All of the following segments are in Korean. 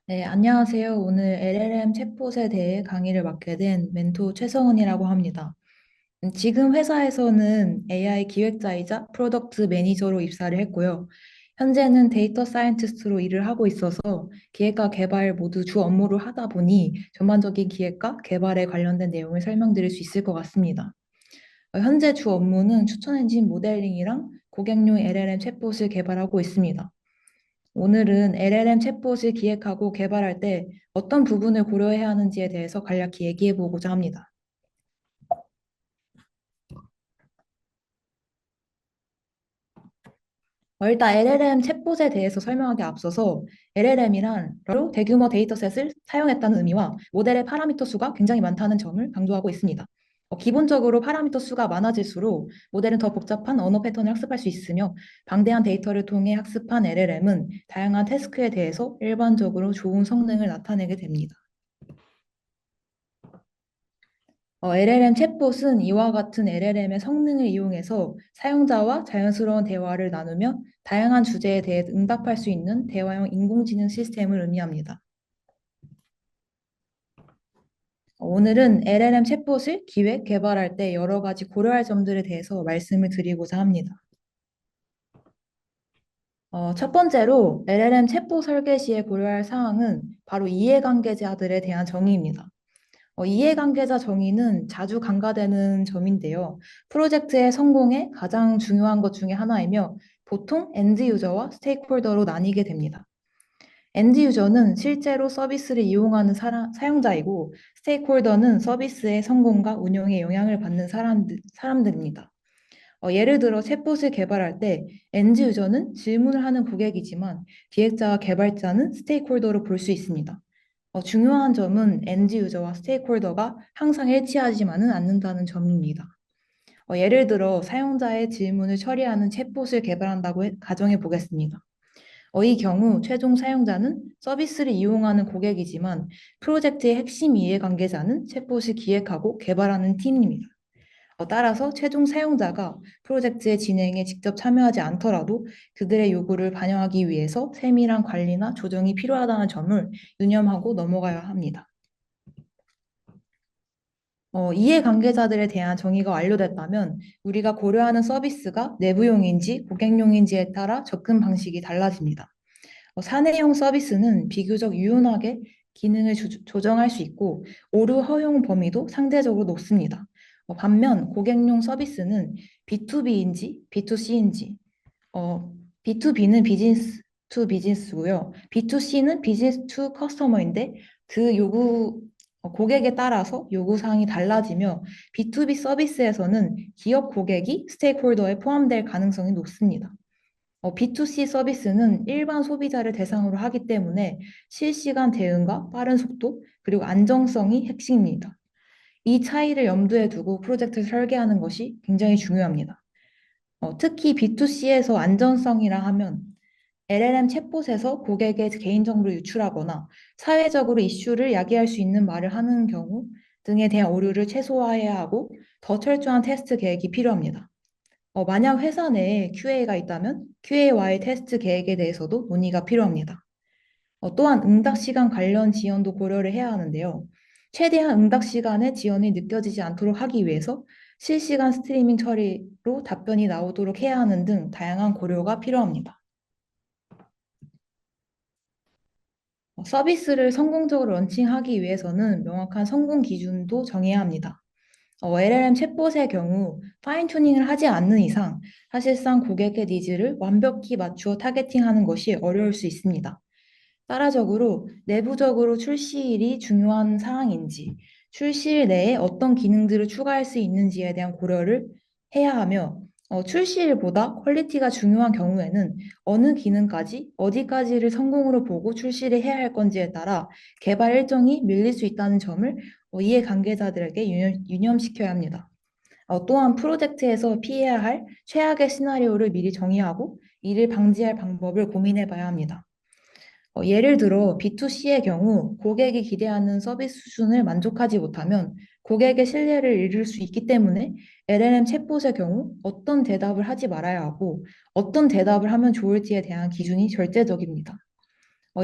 네, 안녕하세요. 오늘 LLM 챗봇에 대해 강의를 맡게 된 멘토 최성은이라고 합니다. 지금 회사에서는 AI 기획자이자 프로덕트 매니저로 입사를 했고요. 현재는 데이터 사이언티스트로 일을 하고 있어서 기획과 개발 모두 주 업무를 하다 보니 전반적인 기획과 개발에 관련된 내용을 설명드릴 수 있을 것 같습니다. 현재 주 업무는 추천 엔진 모델링이랑 고객용 LLM 챗봇을 개발하고 있습니다. 오늘은 LLM 챗봇을 기획하고 개발할 때 어떤 부분을 고려해야 하는지에 대해서 간략히 얘기해 보고자 합니다. 일단 LLM 챗봇에 대해서 설명하기 앞서서 LLM이란 대규모 데이터셋을 사용했다는 의미와 모델의 파라미터 수가 굉장히 많다는 점을 강조하고 있습니다. 기본적으로 파라미터 수가 많아질수록 모델은 더 복잡한 언어 패턴을 학습할 수 있으며 방대한 데이터를 통해 학습한 LLM은 다양한 태스크에 대해서 일반적으로 좋은 성능을 나타내게 됩니다. LLM 챗봇은 이와 같은 LLM의 성능을 이용해서 사용자와 자연스러운 대화를 나누며 다양한 주제에 대해 응답할 수 있는 대화형 인공지능 시스템을 의미합니다. 오늘은 LLM 챗봇을 기획, 개발할 때 여러 가지 고려할 점들에 대해서 말씀을 드리고자 합니다. 첫 번째로 LLM 챗봇 설계 시에 고려할 사항은 바로 이해관계자들에 대한 정의입니다. 이해관계자 정의는 자주 간과되는 점인데요. 프로젝트의 성공에 가장 중요한 것 중에 하나이며 보통 엔드 유저와 스테이크홀더로 나뉘게 됩니다. 엔드 유저는 실제로 서비스를 이용하는 사용자이고 스테이크홀더는 서비스의 성공과 운영에 영향을 받는 사람들입니다. 예를 들어 챗봇을 개발할 때 엔드 유저는 질문을 하는 고객이지만 기획자와 개발자는 스테이크홀더로 볼 수 있습니다. 중요한 점은 엔드 유저와 스테이크홀더가 항상 일치하지만은 않는다는 점입니다. 예를 들어 사용자의 질문을 처리하는 챗봇을 개발한다고 가정해 보겠습니다. 이 경우 최종 사용자는 서비스를 이용하는 고객이지만 프로젝트의 핵심 이해관계자는 챗봇을 기획하고 개발하는 팀입니다. 따라서 최종 사용자가 프로젝트의 진행에 직접 참여하지 않더라도 그들의 요구를 반영하기 위해서 세밀한 관리나 조정이 필요하다는 점을 유념하고 넘어가야 합니다. 이해관계자들에 대한 정의가 완료됐다면 우리가 고려하는 서비스가 내부용인지 고객용인지에 따라 접근 방식이 달라집니다. 사내용 서비스는 비교적 유연하게 기능을 조정할 수 있고 오류 허용 범위도 상대적으로 높습니다. 반면 고객용 서비스는 B2B인지 B2C인지 B2B는 비즈니스 투 비즈니스고요. B2C는 비즈니스 투 커스터머인데 그 고객에 따라서 요구사항이 달라지며 B2B 서비스에서는 기업 고객이 스테이크홀더에 포함될 가능성이 높습니다. B2C 서비스는 일반 소비자를 대상으로 하기 때문에 실시간 대응과 빠른 속도, 그리고 안정성이 핵심입니다. 이 차이를 염두에 두고 프로젝트를 설계하는 것이 굉장히 중요합니다. 특히 B2C에서 안전성이라 하면 LLM 챗봇에서 고객의 개인정보를 유출하거나 사회적으로 이슈를 야기할 수 있는 말을 하는 경우 등에 대한 오류를 최소화해야 하고 더 철저한 테스트 계획이 필요합니다. 만약 회사 내에 QA가 있다면 QA와의 테스트 계획에 대해서도 논의가 필요합니다. 또한 응답 시간 관련 지연도 고려를 해야 하는데요. 최대한 응답 시간에 지연이 느껴지지 않도록 하기 위해서 실시간 스트리밍 처리로 답변이 나오도록 해야 하는 등 다양한 고려가 필요합니다. 서비스를 성공적으로 런칭하기 위해서는 명확한 성공 기준도 정해야 합니다. LLM 챗봇의 경우 파인 튜닝을 하지 않는 이상 사실상 고객의 니즈를 완벽히 맞추어 타겟팅하는 것이 어려울 수 있습니다. 따라적으로 내부적으로 출시일이 중요한 사항인지, 출시일 내에 어떤 기능들을 추가할 수 있는지에 대한 고려를 해야 하며, 출시일보다 퀄리티가 중요한 경우에는 어느 기능까지, 어디까지를 성공으로 보고 출시를 해야 할 건지에 따라 개발 일정이 밀릴 수 있다는 점을 이해관계자들에게 유념시켜야 합니다. 또한 프로젝트에서 피해야 할 최악의 시나리오를 미리 정의하고 이를 방지할 방법을 고민해 봐야 합니다. 예를 들어 B2C의 경우 고객이 기대하는 서비스 수준을 만족하지 못하면 고객의 신뢰를 잃을 수 있기 때문에 LLM 챗봇의 경우 어떤 대답을 하지 말아야 하고 어떤 대답을 하면 좋을지에 대한 기준이 절대적입니다.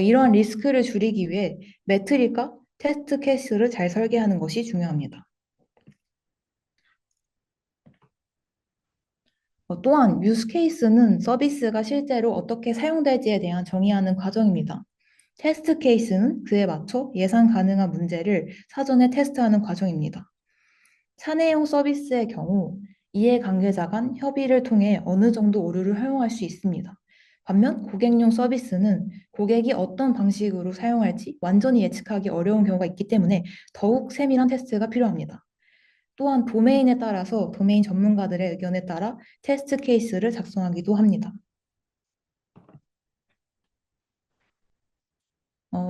이러한 리스크를 줄이기 위해 매트릭과 테스트 케이스를 잘 설계하는 것이 중요합니다. 또한 유스 케이스는 서비스가 실제로 어떻게 사용될지에 대한 정의하는 과정입니다. 테스트 케이스는 그에 맞춰 예상 가능한 문제를 사전에 테스트하는 과정입니다. 사내용 서비스의 경우 이해관계자 간 협의를 통해 어느 정도 오류를 허용할 수 있습니다. 반면 고객용 서비스는 고객이 어떤 방식으로 사용할지 완전히 예측하기 어려운 경우가 있기 때문에 더욱 세밀한 테스트가 필요합니다. 또한 도메인에 따라서 도메인 전문가들의 의견에 따라 테스트 케이스를 작성하기도 합니다.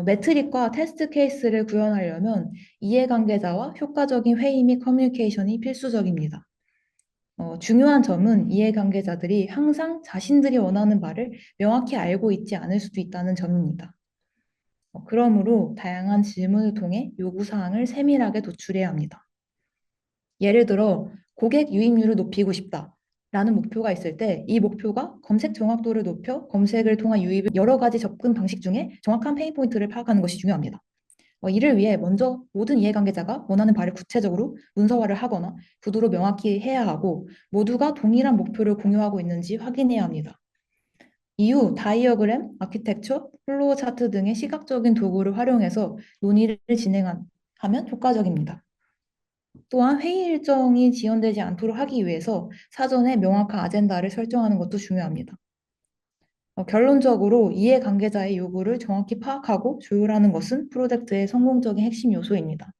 매트릭과 테스트 케이스를 구현하려면 이해관계자와 효과적인 회의 및 커뮤니케이션이 필수적입니다. 중요한 점은 이해관계자들이 항상 자신들이 원하는 바를 명확히 알고 있지 않을 수도 있다는 점입니다. 그러므로 다양한 질문을 통해 요구사항을 세밀하게 도출해야 합니다. 예를 들어, 고객 유입률을 높이고 싶다. 라는 목표가 있을 때 이 목표가 검색 정확도를 높여 검색을 통한 유입을 여러 가지 접근 방식 중에 정확한 페인 포인트를 파악하는 것이 중요합니다. 이를 위해 먼저 모든 이해관계자가 원하는 바를 구체적으로 문서화를 하거나 구두로 명확히 해야 하고 모두가 동일한 목표를 공유하고 있는지 확인해야 합니다. 이후 다이어그램, 아키텍처, 플로우 차트 등의 시각적인 도구를 활용해서 논의를 진행하면 효과적입니다. 또한 회의 일정이 지연되지 않도록 하기 위해서 사전에 명확한 아젠다를 설정하는 것도 중요합니다. 결론적으로 이해관계자의 요구를 정확히 파악하고 조율하는 것은 프로젝트의 성공적인 핵심 요소입니다.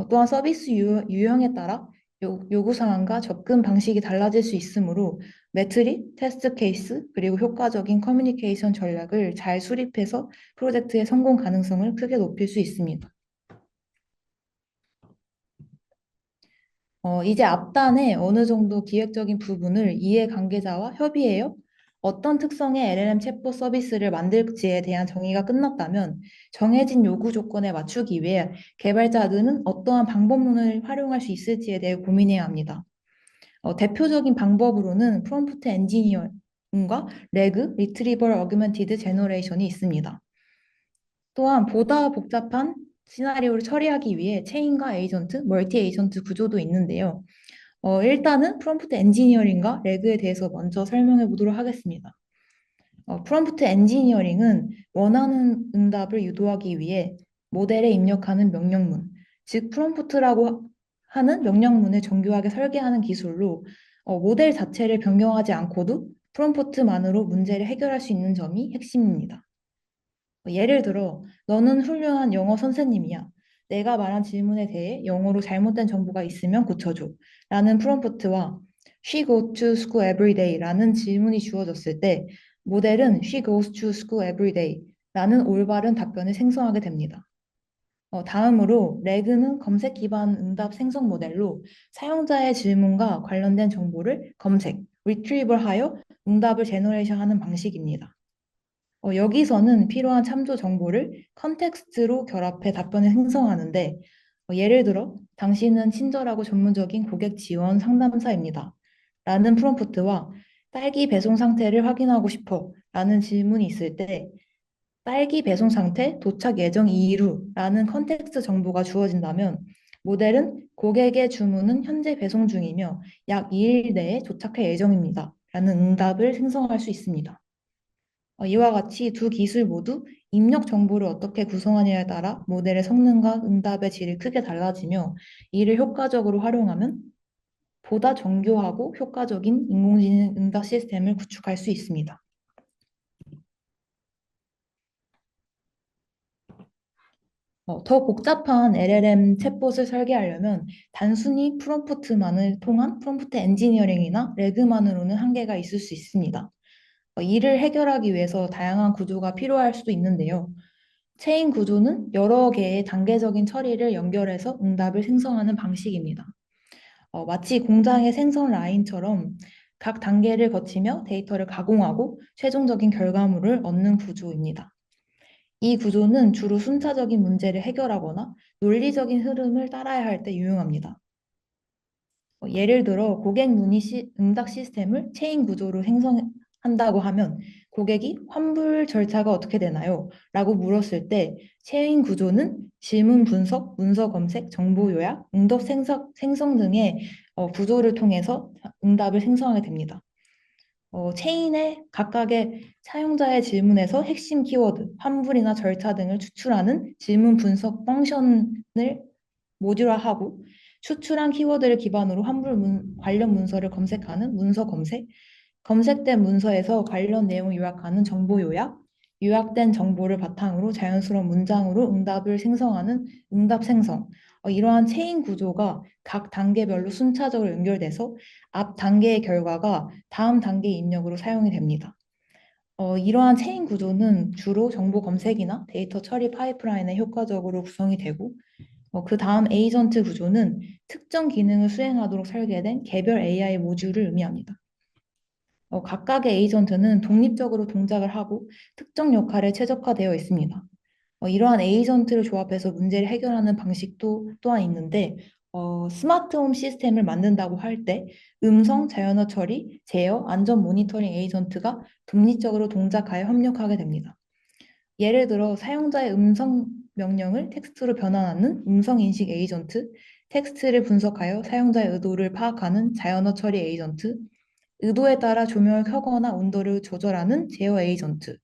또한 서비스 유형에 따라 요구 사항과 접근 방식이 달라질 수 있으므로 매트릭, 테스트 케이스, 그리고 효과적인 커뮤니케이션 전략을 잘 수립해서 프로젝트의 성공 가능성을 크게 높일 수 있습니다. 이제 앞단에 어느 정도 기획적인 부분을 이해관계자와 협의해요. 어떤 특성의 LLM 챗봇 서비스를 만들지에 대한 정의가 끝났다면 정해진 요구 조건에 맞추기 위해 개발자들은 어떠한 방법론을 활용할 수 있을지에 대해 고민해야 합니다. 대표적인 방법으로는 프롬프트 엔지니어링과 레그, 리트리버 어규먼티드 제너레이션이 있습니다. 또한 보다 복잡한 시나리오를 처리하기 위해 체인과 에이전트, 멀티 에이전트 구조도 있는데요. 일단은 프롬프트 엔지니어링과 레그에 대해서 먼저 설명해 보도록 하겠습니다. 프롬프트 엔지니어링은 원하는 응답을 유도하기 위해 모델에 입력하는 명령문, 즉 프롬프트라고 하는 명령문을 정교하게 설계하는 기술로 모델 자체를 변경하지 않고도 프롬프트만으로 문제를 해결할 수 있는 점이 핵심입니다. 예를 들어, 너는 훌륭한 영어 선생님이야. 내가 말한 질문에 대해 영어로 잘못된 정보가 있으면 고쳐줘. 라는 프롬프트와 She goes to school every day 라는 질문이 주어졌을 때 모델은 She goes to school every day 라는 올바른 답변을 생성하게 됩니다. 다음으로 레그는 검색 기반 응답 생성 모델로 사용자의 질문과 관련된 정보를 검색, retrieve하여 응답을 제너레이션하는 방식입니다. 여기서는 필요한 참조 정보를 컨텍스트로 결합해 답변을 생성하는데 예를 들어 당신은 친절하고 전문적인 고객 지원 상담사입니다. 라는 프롬프트와 딸기 배송 상태를 확인하고 싶어 라는 질문이 있을 때 딸기 배송 상태, 도착 예정 이루라는 컨텍스트 정보가 주어진다면 모델은 고객의 주문은 현재 배송 중이며 약 2일 내에 도착할 예정입니다. 라는 응답을 생성할 수 있습니다. 이와 같이 두 기술 모두 입력 정보를 어떻게 구성하냐에 따라 모델의 성능과 응답의 질이 크게 달라지며 이를 효과적으로 활용하면 보다 정교하고 효과적인 인공지능 응답 시스템을 구축할 수 있습니다. 더 복잡한 LLM 챗봇을 설계하려면 단순히 프롬프트만을 통한 프롬프트 엔지니어링이나 레그만으로는 한계가 있을 수 있습니다. 이를 해결하기 위해서 다양한 구조가 필요할 수도 있는데요. 체인 구조는 여러 개의 단계적인 처리를 연결해서 응답을 생성하는 방식입니다. 마치 공장의 생성 라인처럼 각 단계를 거치며 데이터를 가공하고 최종적인 결과물을 얻는 구조입니다. 이 구조는 주로 순차적인 문제를 해결하거나 논리적인 흐름을 따라야 할 때 유용합니다. 예를 들어 고객 문의 응답 시스템을 체인 구조로 생성한 한다고 하면 고객이 환불 절차가 어떻게 되나요? 라고 물었을 때 체인 구조는 질문 분석, 문서 검색, 정보 요약, 응답 생성 등의 구조를 통해서 응답을 생성하게 됩니다. 체인의 각각의 사용자의 질문에서 핵심 키워드, 환불이나 절차 등을 추출하는 질문 분석 펑션을 모듈화하고 추출한 키워드를 기반으로 관련 문서를 검색하는 문서 검색, 검색된 문서에서 관련 내용을 요약하는 정보 요약, 요약된 정보를 바탕으로 자연스러운 문장으로 응답을 생성하는 응답 생성. 이러한 체인 구조가 각 단계별로 순차적으로 연결돼서 앞 단계의 결과가 다음 단계의 입력으로 사용이 됩니다. 이러한 체인 구조는 주로 정보 검색이나 데이터 처리 파이프라인에 효과적으로 구성이 되고, 그 다음 에이전트 구조는 특정 기능을 수행하도록 설계된 개별 AI 모듈을 의미합니다. 각각의 에이전트는 독립적으로 동작을 하고 특정 역할에 최적화되어 있습니다. 이러한 에이전트를 조합해서 문제를 해결하는 방식도 또한 있는데, 스마트홈 시스템을 만든다고 할 때 음성, 자연어 처리, 제어, 안전 모니터링 에이전트가 독립적으로 동작하여 협력하게 됩니다. 예를 들어 사용자의 음성 명령을 텍스트로 변환하는 음성 인식 에이전트, 텍스트를 분석하여 사용자의 의도를 파악하는 자연어 처리 에이전트, 의도에 따라 조명을 켜거나 온도를 조절하는 제어 에이전트,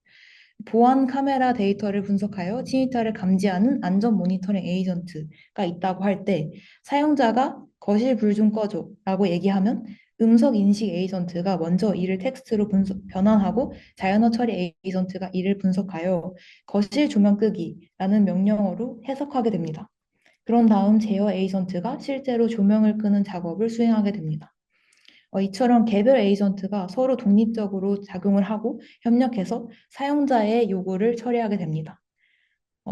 보안 카메라 데이터를 분석하여 침입자를 감지하는 안전 모니터링 에이전트가 있다고 할 때 사용자가 거실 불 좀 꺼줘라고 얘기하면 음성 인식 에이전트가 먼저 이를 텍스트로 변환하고 자연어 처리 에이전트가 이를 분석하여 거실 조명 끄기라는 명령어로 해석하게 됩니다. 그런 다음 제어 에이전트가 실제로 조명을 끄는 작업을 수행하게 됩니다. 이처럼 개별 에이전트가 서로 독립적으로 작용을 하고 협력해서 사용자의 요구를 처리하게 됩니다.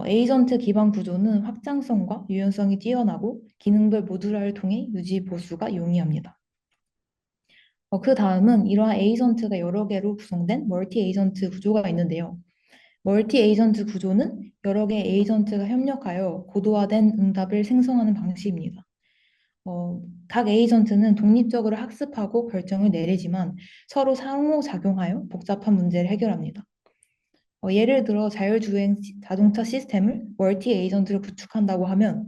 에이전트 기반 구조는 확장성과 유연성이 뛰어나고 기능별 모듈화를 통해 유지 보수가 용이합니다. 그 다음은 이러한 에이전트가 여러 개로 구성된 멀티 에이전트 구조가 있는데요. 멀티 에이전트 구조는 여러 개의 에이전트가 협력하여 고도화된 응답을 생성하는 방식입니다. 각 에이전트는 독립적으로 학습하고 결정을 내리지만 서로 상호작용하여 복잡한 문제를 해결합니다. 예를 들어 자율주행 자동차 시스템을 멀티 에이전트로 구축한다고 하면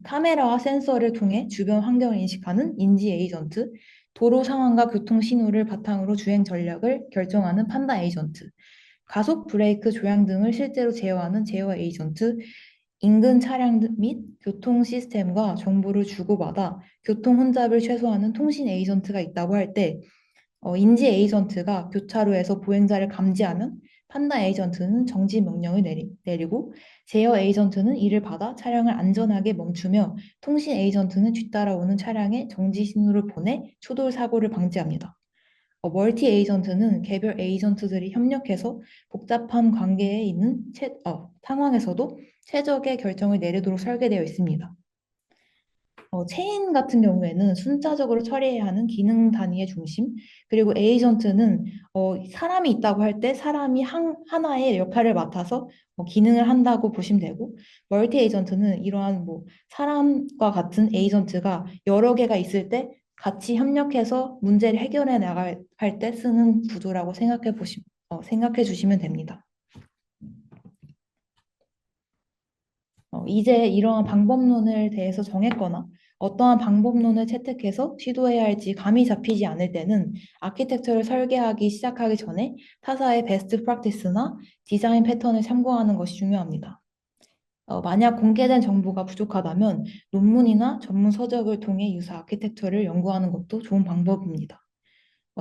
카메라와 센서를 통해 주변 환경을 인식하는 인지 에이전트, 도로 상황과 교통 신호를 바탕으로 주행 전략을 결정하는 판단 에이전트, 가속 브레이크 조향 등을 실제로 제어하는 제어 에이전트, 인근 차량 및 교통 시스템과 정보를 주고받아 교통 혼잡을 최소화하는 통신 에이전트가 있다고 할 때, 인지 에이전트가 교차로에서 보행자를 감지하면 판단 에이전트는 정지 명령을 내리고 제어 에이전트는 이를 받아 차량을 안전하게 멈추며 통신 에이전트는 뒤따라오는 차량에 정지 신호를 보내 추돌 사고를 방지합니다. 멀티 에이전트는 개별 에이전트들이 협력해서 복잡한 관계에 있는 상황에서도 최적의 결정을 내리도록 설계되어 있습니다. 체인 같은 경우에는 순차적으로 처리해야 하는 기능 단위의 중심, 그리고 에이전트는 사람이 있다고 할 때 사람이 하나의 역할을 맡아서 기능을 한다고 보시면 되고, 멀티 에이전트는 이러한 사람과 같은 에이전트가 여러 개가 있을 때 같이 협력해서 문제를 해결해 나갈 할 때 쓰는 구조라고 생각해 주시면 됩니다. 이제 이러한 방법론을 대해서 정했거나 어떠한 방법론을 채택해서 시도해야 할지 감이 잡히지 않을 때는 아키텍처를 설계하기 시작하기 전에 타사의 베스트 프랙티스나 디자인 패턴을 참고하는 것이 중요합니다. 만약 공개된 정보가 부족하다면 논문이나 전문 서적을 통해 유사 아키텍처를 연구하는 것도 좋은 방법입니다.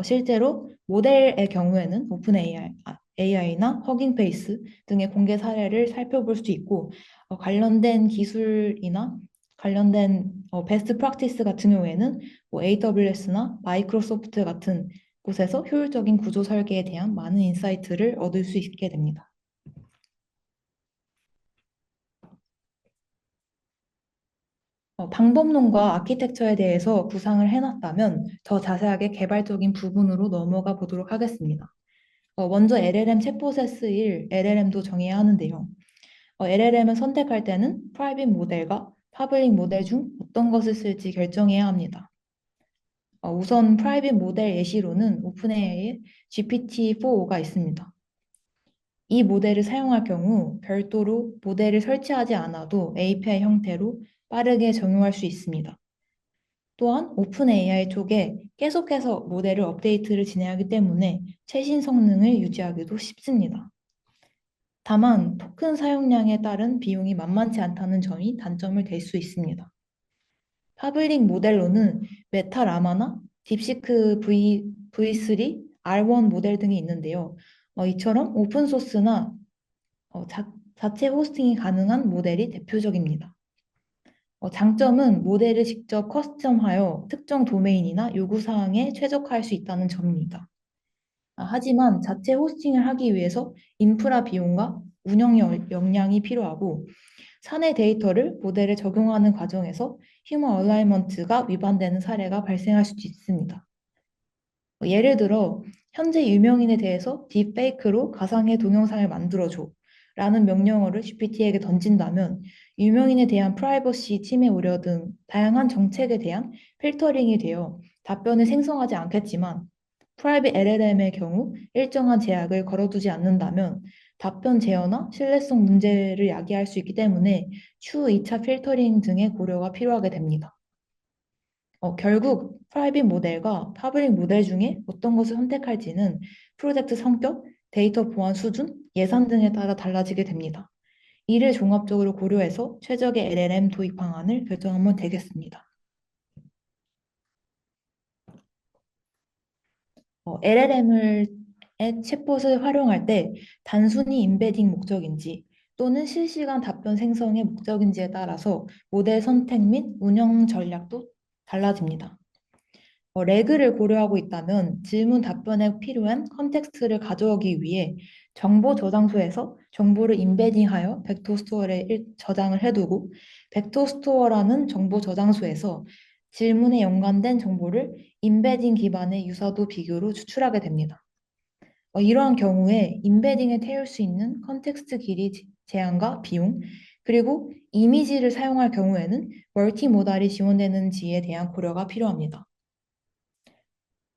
실제로 모델의 경우에는 오픈 AI나 허깅페이스 등의 공개 사례를 살펴볼 수 있고, 관련된 기술이나 관련된 베스트 프랙티스 같은 경우에는 AWS나 마이크로소프트 같은 곳에서 효율적인 구조 설계에 대한 많은 인사이트를 얻을 수 있게 됩니다. 방법론과 아키텍처에 대해서 구상을 해놨다면 더 자세하게 개발적인 부분으로 넘어가 보도록 하겠습니다. 먼저 LLM 챗 프로세스 1, LLM도 정해야 하는데요. LLM을 선택할 때는 프라이빗 모델과 퍼블릭 모델 중 어떤 것을 쓸지 결정해야 합니다. 우선 프라이빗 모델 예시로는 오픈AI의 GPT-4가 있습니다. 이 모델을 사용할 경우 별도로 모델을 설치하지 않아도 API 형태로 빠르게 적용할 수 있습니다. 또한 오픈 AI 쪽에 계속해서 모델을 업데이트를 진행하기 때문에 최신 성능을 유지하기도 쉽습니다. 다만 토큰 사용량에 따른 비용이 만만치 않다는 점이 단점을 될 수 있습니다. 파블릭 모델로는 메타라마나 딥시크 V3, R1 모델 등이 있는데요. 이처럼 오픈소스나 자체 호스팅이 가능한 모델이 대표적입니다. 장점은 모델을 직접 커스텀하여 특정 도메인이나 요구사항에 최적화할 수 있다는 점입니다. 하지만 자체 호스팅을 하기 위해서 인프라 비용과 운영 역량이 필요하고 사내 데이터를 모델에 적용하는 과정에서 휴먼 얼라이먼트가 위반되는 사례가 발생할 수도 있습니다. 예를 들어 현재 유명인에 대해서 딥페이크로 가상의 동영상을 만들어줘 라는 명령어를 GPT에게 던진다면 유명인에 대한 프라이버시 침해 우려 등 다양한 정책에 대한 필터링이 되어 답변을 생성하지 않겠지만 프라이빗 LLM의 경우 일정한 제약을 걸어두지 않는다면 답변 제어나 신뢰성 문제를 야기할 수 있기 때문에 추후 2차 필터링 등의 고려가 필요하게 됩니다. 결국 프라이빗 모델과 파블릭 모델 중에 어떤 것을 선택할지는 프로젝트 성격, 데이터 보안 수준, 예산 등에 따라 달라지게 됩니다. 이를 종합적으로 고려해서 최적의 LLM 도입 방안을 결정하면 되겠습니다. LLM을 챗봇을 활용할 때 단순히 인베딩 목적인지 또는 실시간 답변 생성의 목적인지에 따라서 모델 선택 및 운영 전략도 달라집니다. 레그를 고려하고 있다면 질문 답변에 필요한 컨텍스트를 가져오기 위해 정보 저장소에서 정보를 인베딩하여 벡터 스토어에 저장을 해두고 벡터 스토어라는 정보 저장소에서 질문에 연관된 정보를 인베딩 기반의 유사도 비교로 추출하게 됩니다. 이러한 경우에 인베딩에 태울 수 있는 컨텍스트 길이 제한과 비용, 그리고 이미지를 사용할 경우에는 멀티모달이 지원되는지에 대한 고려가 필요합니다.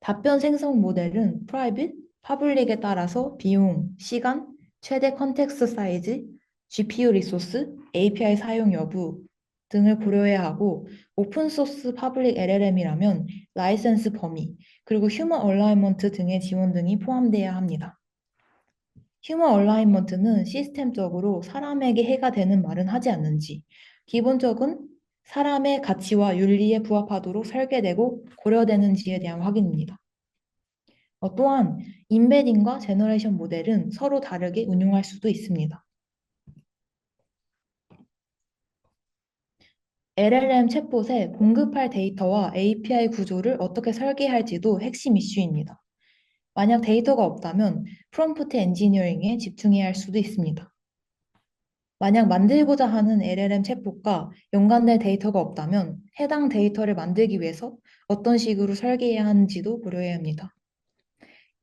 답변 생성 모델은 프라이빗, 파블릭에 따라서 비용, 시간, 최대 컨텍스트 사이즈, GPU 리소스, API 사용 여부 등을 고려해야 하고 오픈소스 파블릭 LLM이라면 라이센스 범위, 그리고 휴먼 얼라이먼트 등의 지원 등이 포함되어야 합니다. 휴먼 얼라이먼트는 시스템적으로 사람에게 해가 되는 말은 하지 않는지, 기본적인 사람의 가치와 윤리에 부합하도록 설계되고 고려되는지에 대한 확인입니다. 또한 인베딩과 제너레이션 모델은 서로 다르게 운용할 수도 있습니다. LLM 챗봇에 공급할 데이터와 API 구조를 어떻게 설계할지도 핵심 이슈입니다. 만약 데이터가 없다면 프롬프트 엔지니어링에 집중해야 할 수도 있습니다. 만약 만들고자 하는 LLM 챗봇과 연관된 데이터가 없다면 해당 데이터를 만들기 위해서 어떤 식으로 설계해야 하는지도 고려해야 합니다.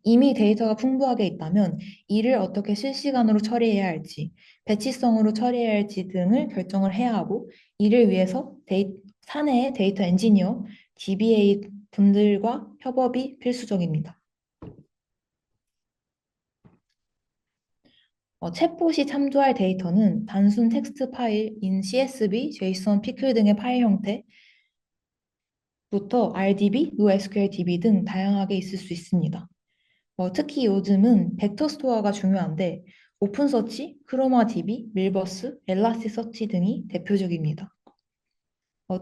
이미 데이터가 풍부하게 있다면 이를 어떻게 실시간으로 처리해야 할지, 배치성으로 처리해야 할지 등을 결정을 해야 하고 이를 위해서 사내의 데이터 엔지니어, DBA 분들과 협업이 필수적입니다. 챗봇이 참조할 데이터는 단순 텍스트 파일인 CSV, JSON, 피클 등의 파일 형태부터 RDB, NoSQL DB 등 다양하게 있을 수 있습니다. 특히 요즘은 벡터 스토어가 중요한데 오픈서치, 크로마DB, 밀버스, 엘라스티서치 등이 대표적입니다.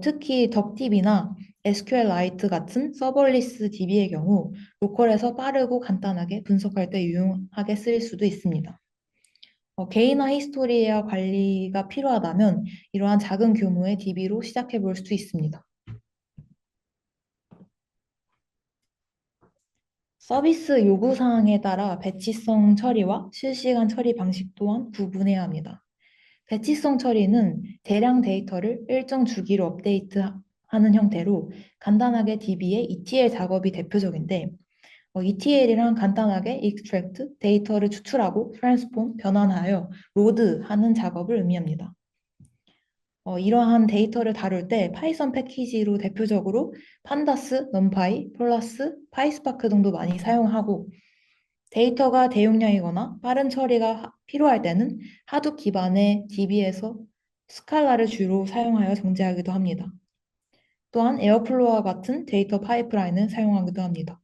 특히 덕DB나 SQLite 같은 서버리스 DB의 경우 로컬에서 빠르고 간단하게 분석할 때 유용하게 쓰일 수도 있습니다. 개인화 히스토리와 관리가 필요하다면 이러한 작은 규모의 DB로 시작해 볼 수 있습니다. 서비스 요구사항에 따라 배치성 처리와 실시간 처리 방식 또한 구분해야 합니다. 배치성 처리는 대량 데이터를 일정 주기로 업데이트하는 형태로 간단하게 DB의 ETL 작업이 대표적인데 ETL이란 간단하게 extract, 데이터를 추출하고 transform, 변환하여 load 하는 작업을 의미합니다. 이러한 데이터를 다룰 때 파이썬 패키지로 대표적으로 판다스, 넘파이, 플러스, 파이스파크 등도 많이 사용하고 데이터가 대용량이거나 빠른 처리가 필요할 때는 하둡 기반의 DB에서 스칼라를 주로 사용하여 정제하기도 합니다. 또한 에어플로우와 같은 데이터 파이프라인을 사용하기도 합니다.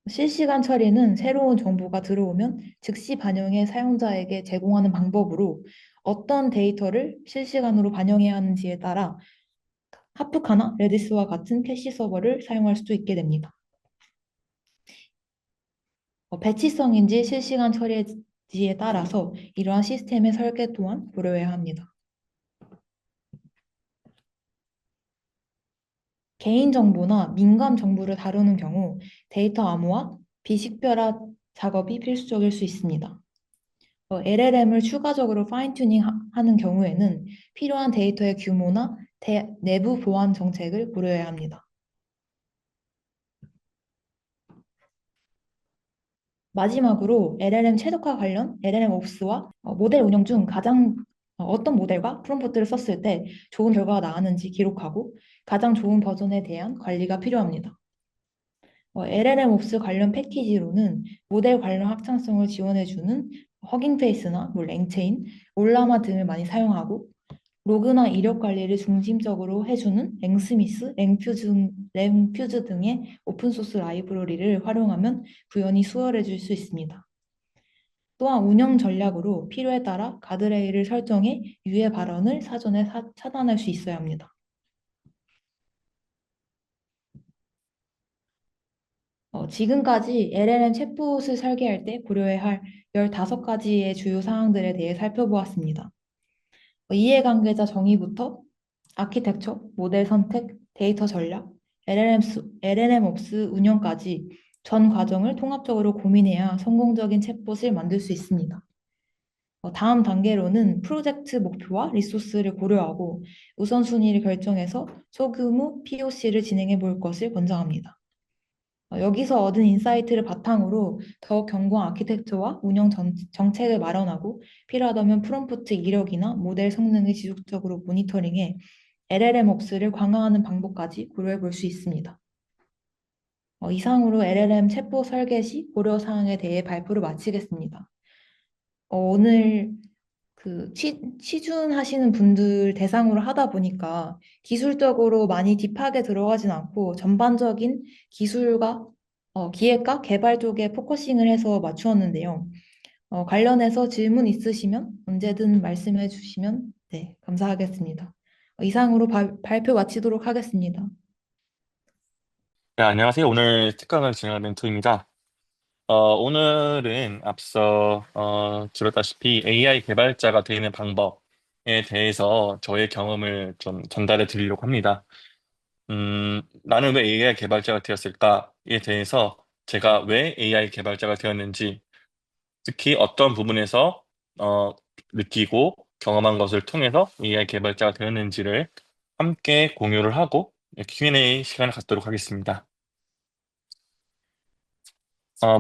실시간 처리는 새로운 정보가 들어오면 즉시 반영해 사용자에게 제공하는 방법으로 어떤 데이터를 실시간으로 반영해야 하는지에 따라 하프카나 레디스와 같은 캐시 서버를 사용할 수도 있게 됩니다. 배치성인지 실시간 처리지에 따라서 이러한 시스템의 설계 또한 고려해야 합니다. 개인정보나 민감 정보를 다루는 경우 데이터 암호화, 비식별화 작업이 필수적일 수 있습니다. LLM을 추가적으로 파인튜닝 하는 경우에는 필요한 데이터의 규모나 내부 보안 정책을 고려해야 합니다. 마지막으로 LLM 최적화 관련 LLM 옵스와 모델 운영 중 가장 어떤 모델과 프롬프트를 썼을 때 좋은 결과가 나왔는지 기록하고 가장 좋은 버전에 대한 관리가 필요합니다. LLM 옵스 관련 패키지로는 모델 관련 확장성을 지원해주는 허깅페이스나 뭐 랭체인, 올라마 등을 많이 사용하고 로그나 이력 관리를 중심적으로 해주는 랭스미스, 랭퓨즈 등의 오픈소스 라이브러리를 활용하면 구현이 수월해질 수 있습니다. 또한 운영 전략으로 필요에 따라 가드레일을 설정해 유해 발언을 사전에 차단할 수 있어야 합니다. 지금까지 LLM 챗봇을 설계할 때 고려해야 할 15가지의 주요 사항들에 대해 살펴보았습니다. 이해관계자 정의부터 아키텍처, 모델 선택, 데이터 전략, LLM 옵스 운영까지 전 과정을 통합적으로 고민해야 성공적인 챗봇을 만들 수 있습니다. 다음 단계로는 프로젝트 목표와 리소스를 고려하고 우선순위를 결정해서 소규모 POC를 진행해 볼 것을 권장합니다. 여기서 얻은 인사이트를 바탕으로 더욱 견고한 아키텍처와 운영 정책을 마련하고 필요하다면 프롬프트 이력이나 모델 성능을 지속적으로 모니터링해 LLM 옵스를 강화하는 방법까지 고려해 볼 수 있습니다. 이상으로 LLM 챗봇 설계 시 고려 사항에 대해 발표를 마치겠습니다. 오늘 취준하시는 분들 대상으로 하다 보니까 기술적으로 많이 딥하게 들어가진 않고 전반적인 기술과 기획과 개발 쪽에 포커싱을 해서 맞추었는데요. 관련해서 질문 있으시면 언제든 말씀해 주시면 네, 감사하겠습니다. 이상으로 발표 마치도록 하겠습니다. 네, 안녕하세요. 오늘 특강을 진행할 멘토입니다. 오늘은 앞서 들었다시피 AI 개발자가 되는 방법에 대해서 저의 경험을 좀 전달해 드리려고 합니다. 나는 왜 AI 개발자가 되었을까에 대해서 제가 왜 AI 개발자가 되었는지, 특히 어떤 부분에서 어, 느끼고 경험한 것을 통해서 AI 개발자가 되었는지를 함께 공유를 하고 Q&A 시간을 갖도록 하겠습니다.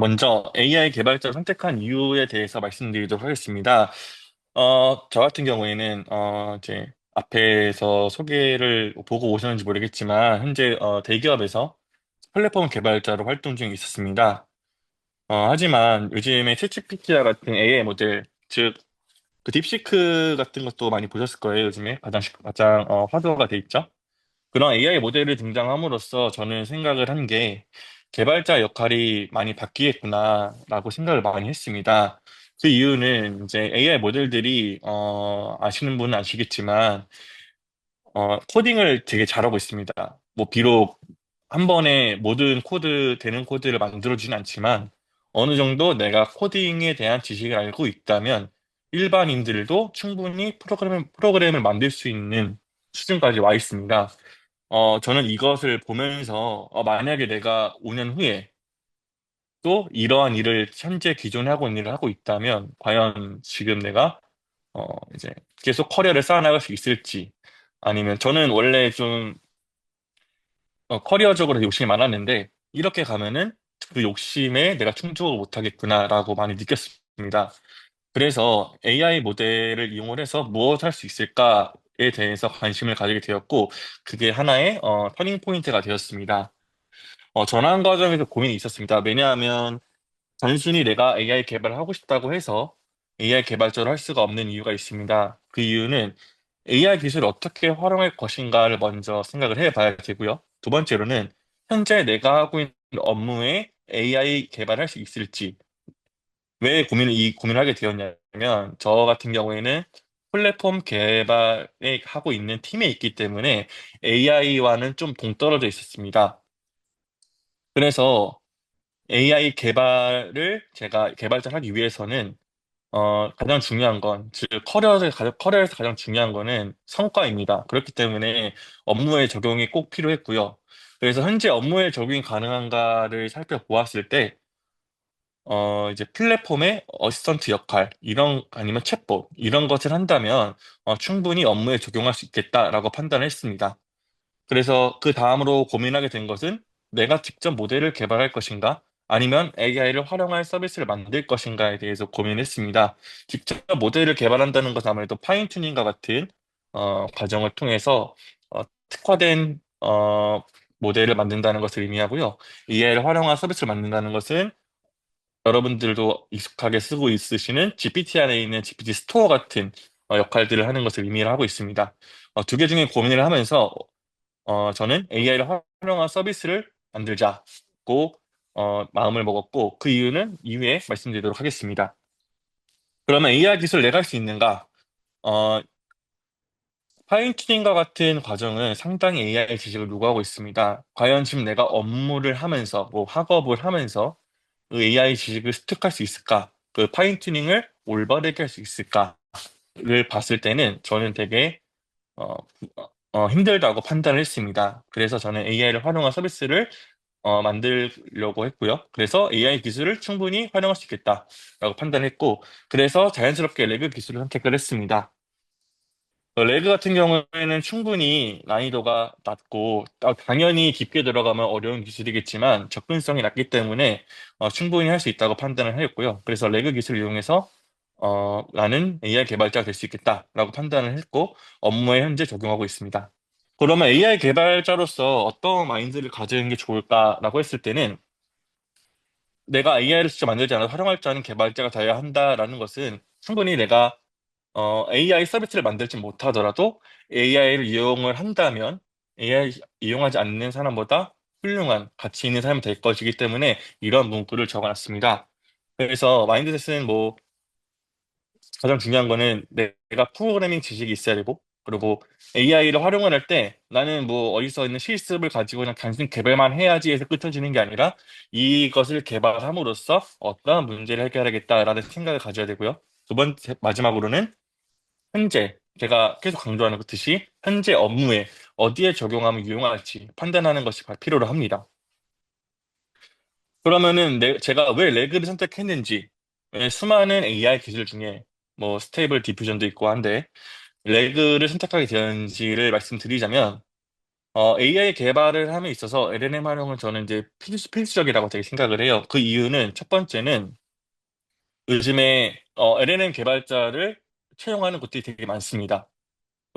먼저 AI 개발자를 선택한 이유에 대해서 말씀드리도록 하겠습니다. 저 같은 경우에는 이제 앞에서 소개를 보고 오셨는지 모르겠지만 현재 대기업에서 플랫폼 개발자로 활동 중에 있었습니다. 하지만 요즘에 챗GPT와 같은 AI 모델, 즉 그 딥시크 같은 것도 많이 보셨을 거예요. 요즘에 가장 화두가 돼 있죠. 그런 AI 모델을 등장함으로써 저는 생각을 한 게 개발자 역할이 많이 바뀌겠구나라고 생각을 많이 했습니다. 그 이유는 이제 AI 모델들이 아시는 분은 아시겠지만 코딩을 되게 잘하고 있습니다. 뭐 비록 한 번에 모든 되는 코드를 만들어주진 않지만 어느 정도 내가 코딩에 대한 지식을 알고 있다면 일반인들도 충분히 프로그램을 만들 수 있는 수준까지 와 있습니다. 저는 이것을 보면서 만약에 내가 5년 후에 또 이러한 일을 현재 기존에 하고 있는 일을 하고 있다면 과연 지금 내가 이제 계속 커리어를 쌓아나갈 수 있을지 아니면 저는 원래 좀 커리어적으로 욕심이 많았는데 이렇게 가면은 그 욕심에 내가 충족을 못하겠구나라고 많이 느꼈습니다. 그래서 AI 모델을 이용을 해서 무엇을 할 수 있을까에 대해서 관심을 가지게 되었고, 그게 하나의 터닝 포인트가 되었습니다. 전환 과정에서 고민이 있었습니다. 왜냐하면 단순히 내가 AI 개발을 하고 싶다고 해서 AI 개발자로 할 수가 없는 이유가 있습니다. 그 이유는 AI 기술을 어떻게 활용할 것인가를 먼저 생각을 해봐야 되고요. 두 번째로는 현재 내가 하고 있는 업무에 AI 개발할 수 있을지, 왜 이 고민을 하게 되었냐면, 저 같은 경우에는 플랫폼 개발에 하고 있는 팀에 있기 때문에 AI와는 좀 동떨어져 있었습니다. 그래서 AI 개발을 제가 개발자를 하기 위해서는 가장 중요한 건, 즉 커리어에서 가장 중요한 거는 성과입니다. 그렇기 때문에 업무에 적용이 꼭 필요했고요. 그래서 현재 업무에 적용이 가능한가를 살펴보았을 때 이제 플랫폼의 어시스턴트 역할, 아니면 챗봇, 이런 것을 한다면, 충분히 업무에 적용할 수 있겠다라고 판단을 했습니다. 그래서 그 다음으로 고민하게 된 것은 내가 직접 모델을 개발할 것인가? 아니면 AI를 활용할 서비스를 만들 것인가에 대해서 고민했습니다. 직접 모델을 개발한다는 것은 아무래도 파인튜닝과 같은 과정을 통해서 특화된 모델을 만든다는 것을 의미하고요. AI를 활용한 서비스를 만든다는 것은 여러분들도 익숙하게 쓰고 있으시는 GPT 안에 있는 GPT 스토어 같은 역할들을 하는 것을 의미를 하고 있습니다. 두 개 중에 고민을 하면서 저는 AI를 활용한 서비스를 만들자고 마음을 먹었고, 그 이유는 이후에 말씀드리도록 하겠습니다. 그러면 AI 기술 내가 할 수 있는가? 어, 파인튜닝과 같은 과정은 상당히 AI 지식을 요구하고 있습니다. 과연 지금 내가 업무를 하면서, 뭐 학업을 하면서 그 AI 지식을 습득할 수 있을까? 그 파인튜닝을 올바르게 할 수 있을까를 봤을 때는 저는 되게 어, 힘들다고 판단을 했습니다. 그래서 저는 AI를 활용한 서비스를 만들려고 했고요. 그래서 AI 기술을 충분히 활용할 수 있겠다라고 판단했고, 그래서 자연스럽게 레그 기술을 선택을 했습니다. 레그 같은 경우에는 충분히 난이도가 낮고, 당연히 깊게 들어가면 어려운 기술이겠지만 접근성이 낮기 때문에 충분히 할 수 있다고 판단을 하였고요. 그래서 레그 기술을 이용해서 나는 AI 개발자가 될 수 있겠다라고 판단을 했고, 업무에 현재 적용하고 있습니다. 그러면 AI 개발자로서 어떤 마인드를 가지는 게 좋을까라고 했을 때는, 내가 AI를 직접 만들지 않아도 활용할 줄 아는 개발자가 되어야 한다라는 것은, 충분히 내가 AI 서비스를 만들지 못하더라도 AI를 이용을 한다면 AI 이용하지 않는 사람보다 훌륭한 가치 있는 사람이 될 것이기 때문에 이런 문구를 적어놨습니다. 그래서 마인드셋은 뭐 가장 중요한 거는 내가 프로그래밍 지식이 있어야 되고, 그리고 AI를 활용을 할 때 나는 뭐 어디서 있는 실습을 가지고 그냥 단순히 개발만 해야지 해서 끝쳐지는 게 아니라, 이것을 개발함으로써 어떠한 문제를 해결하겠다라는 생각을 가져야 되고요. 두 번째, 마지막으로는 현재 제가 계속 강조하는 듯이 현재 업무에 어디에 적용하면 유용할지 판단하는 것이 필요로 합니다. 그러면은 제가 왜 레그를 선택했는지, 수많은 AI 기술 중에 뭐 스테이블 디퓨전도 있고 한데 레그를 선택하게 되었는지를 말씀드리자면, AI 개발을 함에 있어서 LLM 활용은 저는 이제 필수적이라고 되게 생각을 해요. 그 이유는, 첫 번째는 요즘에 LLM 개발자를 채용하는 곳들이 되게 많습니다.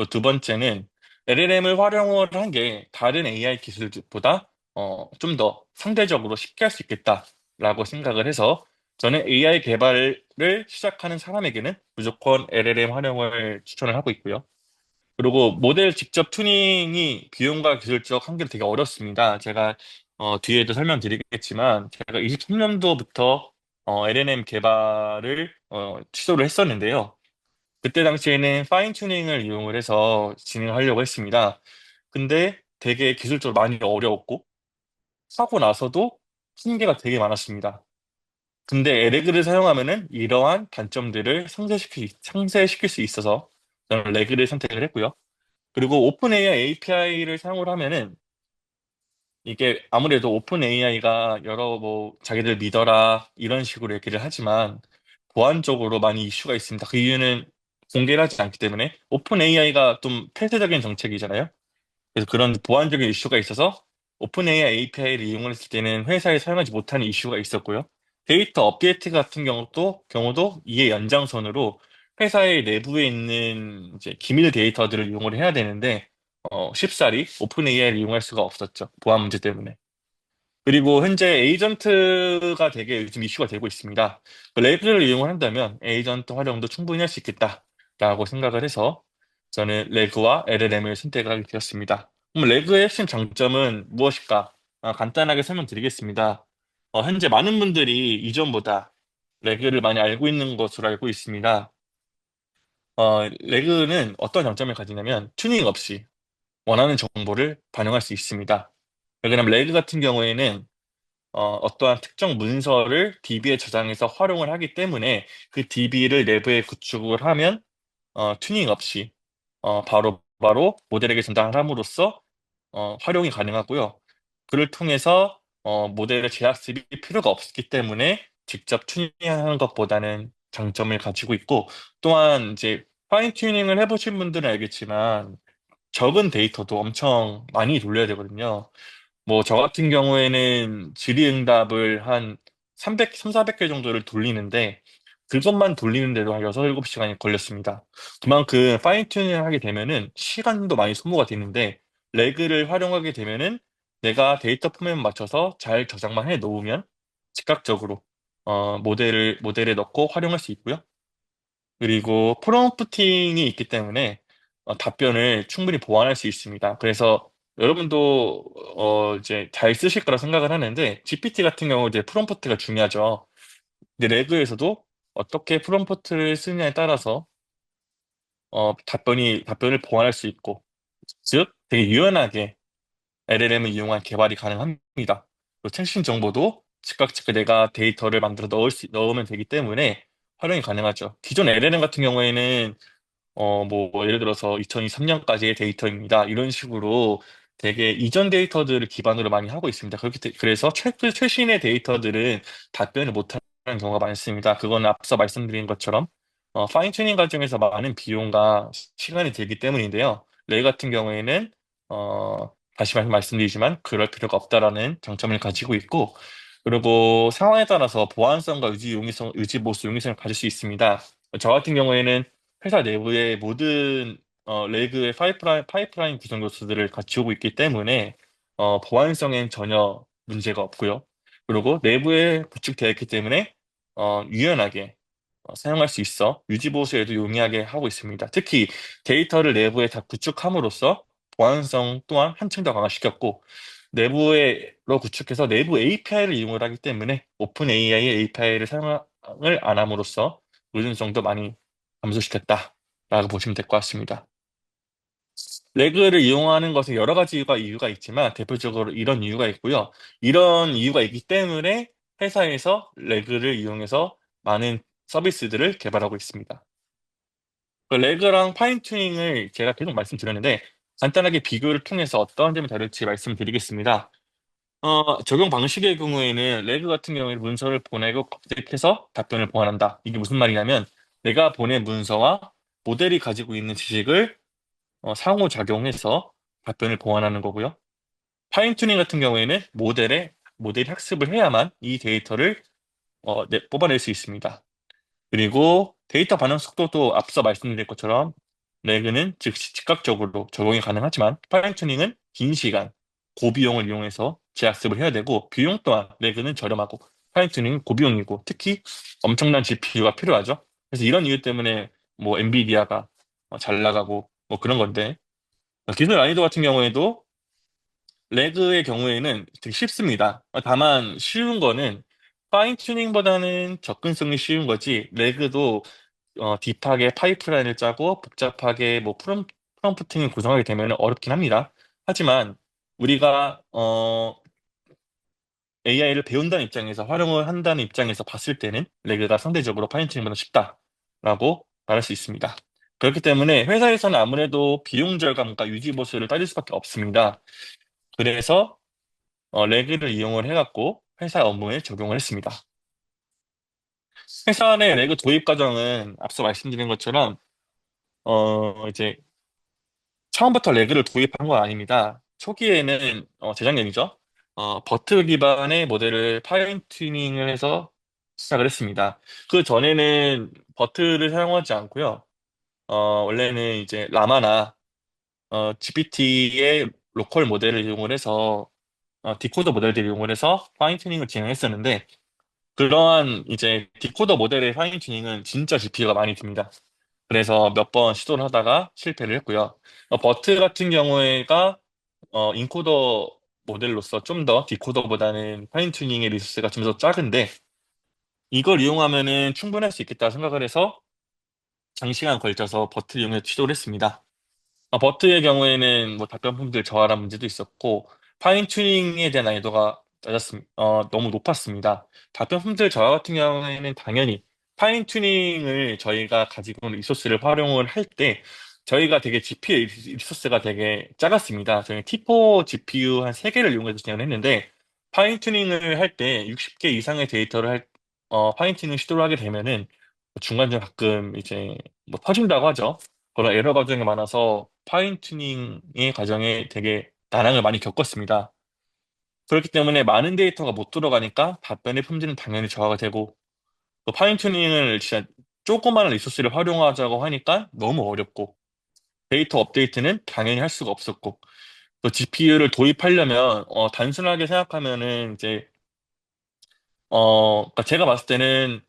두 번째는 LLM을 활용을 한 게 다른 AI 기술보다 좀 더 상대적으로 쉽게 할 수 있겠다라고 생각을 해서, 저는 AI 개발을 시작하는 사람에게는 무조건 LLM 활용을 추천을 하고 있고요. 그리고 모델 직접 튜닝이 비용과 기술적 한계로 되게 어렵습니다. 제가 뒤에도 설명드리겠지만, 제가 23년도부터 LLM 개발을 시도를 했었는데요. 그때 당시에는 파인 튜닝을 이용을 해서 진행하려고 했습니다. 근데 되게 기술적으로 많이 어려웠고, 하고 나서도 한계가 되게 많았습니다. 근데 레그를 사용하면은 이러한 단점들을 상쇄시킬 수 있어서 저는 레그를 선택을 했고요. 그리고 오픈 AI API를 사용을 하면은, 이게 아무래도 오픈 AI가 여러 뭐 자기들 믿어라 이런 식으로 얘기를 하지만 보안적으로 많이 이슈가 있습니다. 그 이유는 공개를 하지 않기 때문에. 오픈 AI가 좀 폐쇄적인 정책이잖아요. 그래서 그런 보안적인 이슈가 있어서 오픈 AI API를 이용했을 때는 회사에 사용하지 못하는 이슈가 있었고요. 데이터 업데이트 같은 경우도 이의 연장선으로 회사의 내부에 있는 이제 기밀 데이터들을 이용을 해야 되는데, 쉽사리 오픈 AI를 이용할 수가 없었죠. 보안 문제 때문에. 그리고 현재 에이전트가 되게 요즘 이슈가 되고 있습니다. 그 레그를 이용을 한다면 에이전트 활용도 충분히 할 수 있겠다라고 생각을 해서 저는 레그와 LLM을 선택하게 되었습니다. 그럼 레그의 핵심 장점은 무엇일까? 간단하게 설명드리겠습니다. 현재 많은 분들이 이전보다 레그를 많이 알고 있는 것으로 알고 있습니다. 레그는 어떤 장점을 가지냐면 튜닝 없이 원하는 정보를 반영할 수 있습니다. 왜냐하면 레그 같은 경우에는 어떠한 특정 문서를 DB에 저장해서 활용을 하기 때문에 그 DB를 내부에 구축을 하면 튜닝 없이 바로 모델에게 전달함으로써 활용이 가능하고요. 그를 통해서 모델의 재학습이 필요가 없기 때문에 직접 튜닝하는 것보다는 장점을 가지고 있고, 또한 이제 파인 튜닝을 해보신 분들은 알겠지만 적은 데이터도 엄청 많이 돌려야 되거든요. 뭐, 저 같은 경우에는 질의응답을 한 400개 정도를 돌리는데, 그것만 돌리는데도 한 6, 7시간이 걸렸습니다. 그만큼 파인튜닝을 하게 되면은 시간도 많이 소모가 되는데, 레그를 활용하게 되면은 내가 데이터 포맷 맞춰서 잘 저장만 해 놓으면 즉각적으로, 모델에 넣고 활용할 수 있고요. 그리고 프롬프팅이 있기 때문에 답변을 충분히 보완할 수 있습니다. 그래서 여러분도 이제 잘 쓰실 거라 생각을 하는데 GPT 같은 경우 이제 프롬프트가 중요하죠. 근데 레그에서도 어떻게 프롬프트를 쓰느냐에 따라서 답변을 보완할 수 있고, 즉 되게 유연하게 LLM을 이용한 개발이 가능합니다. 또 최신 정보도 즉각 내가 데이터를 만들어 넣으면 되기 때문에 활용이 가능하죠. 기존 LLM 같은 경우에는 뭐, 예를 들어서 2023년까지의 데이터입니다. 이런 식으로 되게 이전 데이터들을 기반으로 많이 하고 있습니다. 그래서 최신의 데이터들은 답변을 못하는 경우가 많습니다. 그건 앞서 말씀드린 것처럼, 파인 튜닝 과정에서 많은 비용과 시간이 들기 때문인데요. 레이 같은 경우에는, 다시 말씀드리지만, 그럴 필요가 없다라는 장점을 가지고 있고, 그리고 상황에 따라서 보안성과 유지 보수 용이성을 가질 수 있습니다. 저 같은 경우에는 회사 내부의 모든 레그의 파이프라인 구성 요소들을 갖추고 있기 때문에 보안성엔 전혀 문제가 없고요. 그리고 내부에 구축되어 있기 때문에 유연하게 사용할 수 있어 유지보수에도 용이하게 하고 있습니다. 특히 데이터를 내부에 다 구축함으로써 보안성 또한 한층 더 강화시켰고, 내부로 구축해서 내부 API를 이용을 하기 때문에 오픈 AI의 API를 사용을 안 함으로써 의존성도 많이 감소시켰다라고 보시면 될 것 같습니다. 레그를 이용하는 것에 여러 가지가 이유가 있지만 대표적으로 이런 이유가 있고요. 이런 이유가 있기 때문에 회사에서 레그를 이용해서 많은 서비스들을 개발하고 있습니다. 그 레그랑 파인튜닝을 제가 계속 말씀드렸는데 간단하게 비교를 통해서 어떤 점이 다를지 말씀드리겠습니다. 적용 방식의 경우에는 레그 같은 경우에는 문서를 보내고 검색해서 답변을 보완한다. 이게 무슨 말이냐면 내가 보낸 문서와 모델이 가지고 있는 지식을 상호작용해서 답변을 보완하는 거고요. 파인튜닝 같은 경우에는 모델이 학습을 해야만 이 데이터를 뽑아낼 수 있습니다. 그리고 데이터 반응 속도도 앞서 말씀드린 것처럼 레그는 즉시 즉각적으로 적용이 가능하지만 파인튜닝은 긴 시간, 고비용을 이용해서 재학습을 해야 되고 비용 또한 레그는 저렴하고 파인튜닝은 고비용이고 특히 엄청난 GPU가 필요하죠. 그래서 이런 이유 때문에 뭐 엔비디아가 잘 나가고 뭐 그런 건데, 기술 난이도 같은 경우에도 레그의 경우에는 되게 쉽습니다. 다만 쉬운 거는 파인 튜닝보다는 접근성이 쉬운 거지, 레그도 딥하게 파이프라인을 짜고 복잡하게 뭐 프롬프팅을 구성하게 되면 어렵긴 합니다. 하지만 우리가 AI를 배운다는 입장에서 활용을 한다는 입장에서 봤을 때는 레그가 상대적으로 파인 튜닝보다 쉽다라고 말할 수 있습니다. 그렇기 때문에 회사에서는 아무래도 비용 절감과 유지 보수를 따질 수밖에 없습니다. 그래서 레그를 이용을 해갖고 회사 업무에 적용을 했습니다. 회사 내 레그 도입 과정은 앞서 말씀드린 것처럼 이제 처음부터 레그를 도입한 건 아닙니다. 초기에는 재작년이죠. 버트 기반의 모델을 파인 튜닝을 해서 시작을 했습니다. 그 전에는 버트를 사용하지 않고요. 원래는 이제 라마나 GPT의 로컬 모델을 이용을 해서 디코더 모델들을 이용을 해서 파인 튜닝을 진행했었는데 그러한 이제 디코더 모델의 파인 튜닝은 진짜 GPU가 많이 듭니다. 그래서 몇 번 시도를 하다가 실패를 했고요. 버트 같은 경우에가 인코더 모델로서 좀 더 디코더보다는 파인 튜닝의 리소스가 좀 더 작은데 이걸 이용하면은 충분할 수 있겠다 생각을 해서 장시간 걸쳐서 버트를 이용해서 시도를 했습니다. 버트의 경우에는 뭐 답변 품질 저하라 문제도 있었고 파인 튜닝에 대한 난이도가 너무 높았습니다. 답변 품질 저하 같은 경우에는 당연히 파인 튜닝을 저희가 가지고 있는 리소스를 활용을 할 때 저희가 되게 GPU 리소스가 되게 작았습니다. 저희 T4 GPU 한 3개를 이용해서 진행을 했는데 파인 튜닝을 할 때 60개 이상의 데이터를 파인 튜닝 시도를 하게 되면은 중간중간 가끔 이제 뭐 터진다고 하죠. 그런 에러 과정이 많아서 파인 튜닝의 과정에 되게 난항을 많이 겪었습니다. 그렇기 때문에 많은 데이터가 못 들어가니까 답변의 품질은 당연히 저하가 되고 또 파인 튜닝을 진짜 조그마한 리소스를 활용하자고 하니까 너무 어렵고 데이터 업데이트는 당연히 할 수가 없었고 또 GPU를 도입하려면 단순하게 생각하면은 이제 그러니까 제가 봤을 때는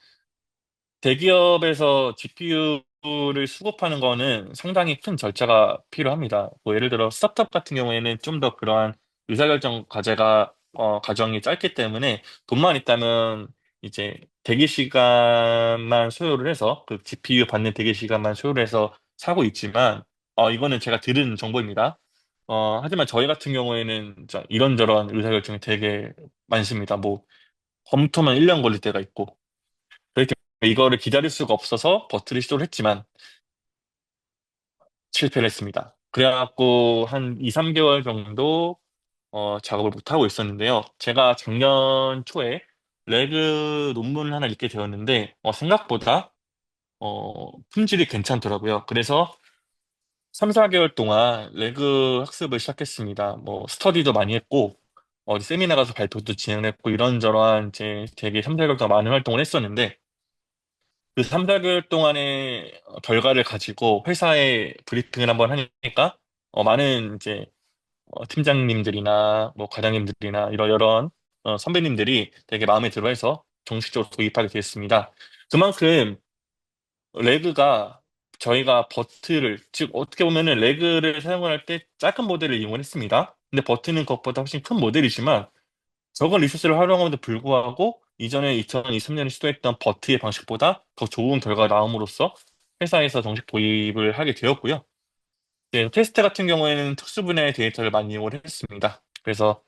대기업에서 GPU를 수급하는 거는 상당히 큰 절차가 필요합니다. 뭐 예를 들어 스타트업 같은 경우에는 좀 더 그러한 의사결정 과정이 짧기 때문에 돈만 있다면 이제 대기 시간만 소요를 해서 그 GPU 받는 대기 시간만 소요를 해서 사고 있지만 이거는 제가 들은 정보입니다. 하지만 저희 같은 경우에는 진짜 이런저런 의사결정이 되게 많습니다. 뭐 검토만 1년 걸릴 때가 있고 그렇게 이거를 기다릴 수가 없어서 버티를 시도를 했지만 실패를 했습니다. 그래갖고 한 2, 3개월 정도 작업을 못하고 있었는데요. 제가 작년 초에 레그 논문을 하나 읽게 되었는데 생각보다 품질이 괜찮더라고요. 그래서 3, 4개월 동안 레그 학습을 시작했습니다. 뭐 스터디도 많이 했고 어디 세미나 가서 발표도 진행했고 이런저런 제 되게 3, 4개월 동안 많은 활동을 했었는데 그 3, 4개월 동안의 결과를 가지고 회사에 브리핑을 한번 하니까 많은 이제 팀장님들이나 뭐 과장님들이나 이런 선배님들이 되게 마음에 들어해서 정식적으로 도입하게 됐습니다. 그만큼 레그가 저희가 버트를 즉 어떻게 보면은 레그를 사용을 할 때 작은 모델을 이용을 했습니다. 근데 버트는 그것보다 훨씬 큰 모델이지만 적은 리소스를 활용함에도 불구하고 이전에 2023년에 시도했던 버트의 방식보다 더 좋은 결과가 나옴으로써 회사에서 정식 도입을 하게 되었고요. 네, 테스트 같은 경우에는 특수 분야의 데이터를 많이 이용을 했습니다. 그래서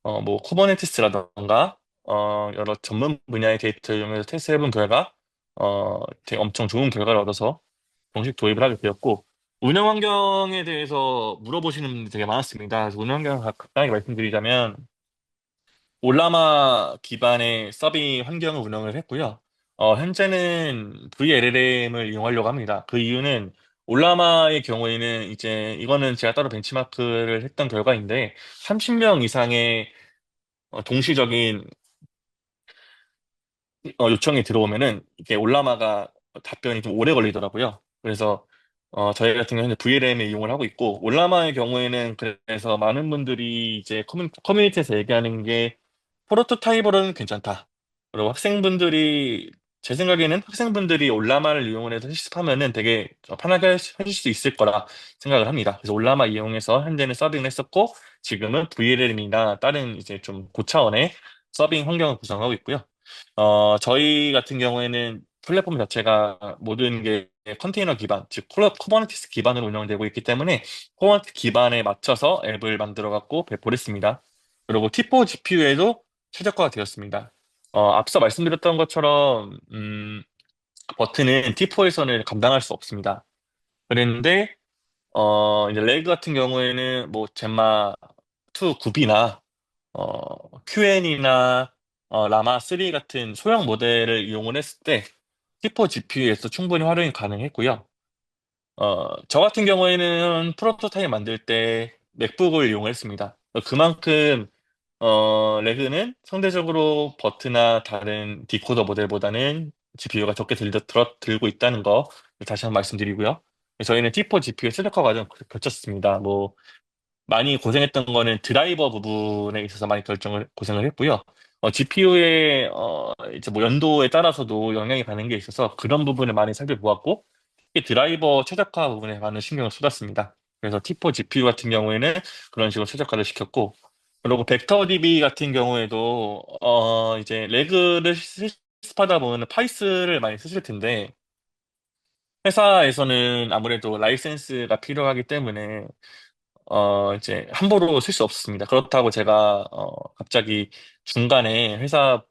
뭐 쿠버네티스라던가 여러 전문 분야의 데이터를 이용해서 테스트해본 결과 되게 엄청 좋은 결과를 얻어서 정식 도입을 하게 되었고 운영 환경에 대해서 물어보시는 분들이 되게 많았습니다. 그래서 운영 환경을 간단하게 말씀드리자면 올라마 기반의 서빙 환경을 운영을 했고요. 현재는 VLLM을 이용하려고 합니다. 그 이유는 올라마의 경우에는 이제 이거는 제가 따로 벤치마크를 했던 결과인데 30명 이상의 동시적인 요청이 들어오면은 이게 올라마가 답변이 좀 오래 걸리더라고요. 그래서 저희 같은 경우는 VLM을 이용을 하고 있고 올라마의 경우에는 그래서 많은 분들이 이제 커뮤니티에서 얘기하는 게 프로토타입으로는 괜찮다. 그리고 제 생각에는 학생분들이 올라마를 이용을 해서 실습하면은 되게 편하게 하실 수 있을 거라 생각을 합니다. 그래서 올라마 이용해서 현재는 서빙을 했었고, 지금은 VLM이나 다른 이제 좀 고차원의 서빙 환경을 구성하고 있고요. 저희 같은 경우에는 플랫폼 자체가 모든 게 컨테이너 기반, 즉 쿠버네티스 기반으로 운영되고 있기 때문에 쿠버네티스 기반에 맞춰서 앱을 만들어 갖고 배포를 했습니다. 그리고 T4 GPU에도 최적화가 되었습니다. 앞서 말씀드렸던 것처럼 버튼은 T4에서는 감당할 수 없습니다. 그랬는데 이제 레그 같은 경우에는 뭐 젠마 2 9이나 QN이나 라마 3 같은 소형 모델을 이용을 했을 때 T4 GPU에서 충분히 활용이 가능했고요. 저 같은 경우에는 프로토타입 만들 때 맥북을 이용했습니다. 그만큼 레그는 상대적으로 버트나 다른 디코더 모델보다는 GPU가 적게 들고 있다는 거 다시 한번 말씀드리고요. 저희는 T4 GPU 최적화 과정 거쳤습니다. 뭐 많이 고생했던 거는 드라이버 부분에 있어서 많이 고생을 했고요. GPU의 이제 뭐 연도에 따라서도 영향이 가는 게 있어서 그런 부분을 많이 살펴보았고, 특히 드라이버 최적화 부분에 많은 신경을 쏟았습니다. 그래서 T4 GPU 같은 경우에는 그런 식으로 최적화를 시켰고, 그리고 벡터 DB 같은 경우에도 이제 레그를 실습하다 보면 파이스를 많이 쓰실 텐데, 회사에서는 아무래도 라이센스가 필요하기 때문에 이제 함부로 쓸 수 없습니다. 그렇다고 제가 갑자기 중간에 회사에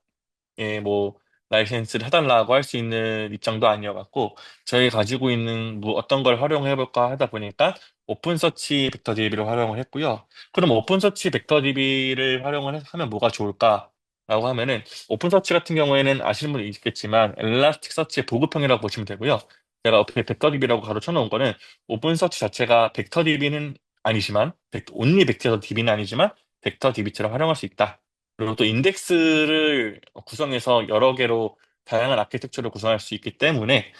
뭐 라이센스를 해달라고 할 수 있는 입장도 아니어갖고 저희 가지고 있는 뭐 어떤 걸 활용해 볼까 하다 보니까 오픈서치 벡터 DB를 활용을 했고요. 그럼 오픈서치 벡터 DB를 하면 뭐가 좋을까라고 하면은 오픈서치 같은 경우에는 아시는 분이 있겠지만 엘라스틱서치의 보급형이라고 보시면 되고요. 제가 옆에 벡터 DB라고 가로쳐놓은 거는 오픈서치 자체가 벡터 DB는 아니지만 온리 벡터 DB는 아니지만 벡터 DB처럼 활용할 수 있다. 그리고 또 인덱스를 구성해서 여러 개로 다양한 아키텍처를 구성할 수 있기 때문에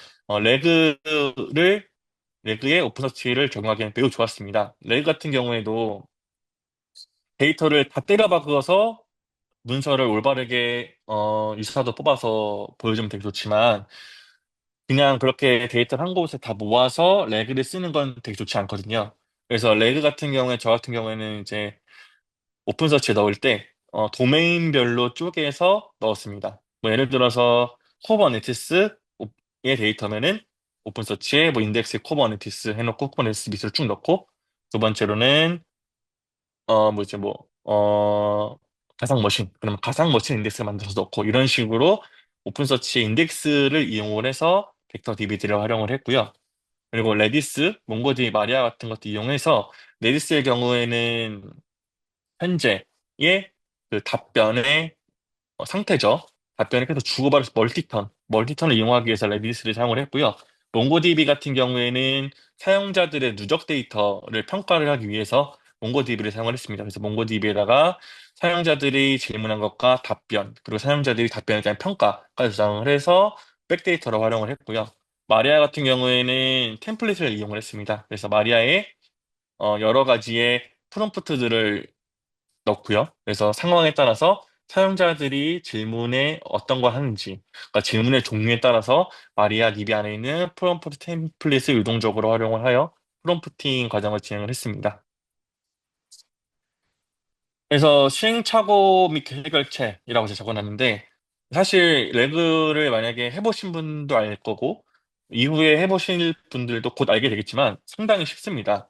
레그의 오픈서치를 적용하기에는 매우 좋았습니다. 레그 같은 경우에도 데이터를 다 때려 박아서 문서를 올바르게 유사도 뽑아서 보여주면 되게 좋지만 그냥 그렇게 데이터를 한 곳에 다 모아서 레그를 쓰는 건 되게 좋지 않거든요. 그래서 레그 같은 경우에 저 같은 경우에는 이제 오픈서치에 넣을 때 도메인별로 쪼개서 넣었습니다. 뭐 예를 들어서 쿠버네티스의 데이터면은 오픈서치에 뭐 인덱스에 쿠버네티스 해놓고 쿠버네티스 밑으로 쭉 넣고 두 번째로는 뭐 이제 가상머신 그러면 가상머신 인덱스 만들어서 넣고 이런 식으로 오픈서치 인덱스를 이용을 해서 벡터 DB들을 활용을 했고요. 그리고 레디스, 몽고디, 마리아 같은 것도 이용해서 레디스의 경우에는 현재의 그 답변의 상태죠. 답변을 계속 주고받을 멀티턴을 이용하기 위해서 레디스를 사용을 했고요. 몽고디비 같은 경우에는 사용자들의 누적 데이터를 평가를 하기 위해서 몽고디비를 사용을 했습니다. 그래서 몽고디비에다가 사용자들이 질문한 것과 답변, 그리고 사용자들이 답변에 대한 평가까지 저장을 해서 백데이터로 활용을 했고요. 마리아 같은 경우에는 템플릿을 이용을 했습니다. 그래서 마리아에 여러 가지의 프롬프트들을 넣고요. 그래서 상황에 따라서 사용자들이 질문에 어떤 걸 하는지, 그러니까 질문의 종류에 따라서 마리아 DB 안에 있는 프롬프트 템플릿을 유동적으로 활용을 하여 프롬프팅 과정을 진행을 했습니다. 그래서 시행착오 및 해결책이라고 제가 적어놨는데 사실 레그를 만약에 해보신 분도 알 거고 이후에 해보실 분들도 곧 알게 되겠지만 상당히 쉽습니다.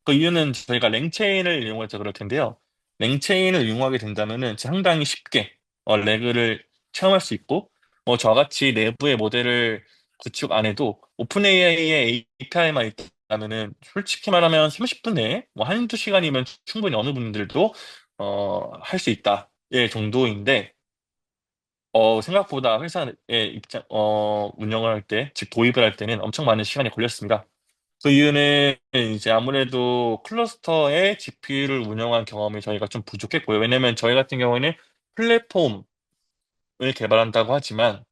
그 이유는 저희가 랭체인을 이용해서 그럴 텐데요. 랭체인을 이용하게 된다면은 상당히 쉽게 레그를 체험할 수 있고, 저같이 내부의 모델을 구축 안 해도 오픈 AI의 API만 있다면은 솔직히 말하면 30분 내에 뭐 한두 시간이면 충분히 어느 분들도 할 수 있다. 예, 정도인데, 생각보다 회사의 운영을 할 때, 즉 도입을 할 때는 엄청 많은 시간이 걸렸습니다. 그 이유는 이제 아무래도 클러스터의 GPU를 운영한 경험이 저희가 좀 부족했고요. 왜냐면 저희 같은 경우에는 플랫폼을 개발한다고 하지만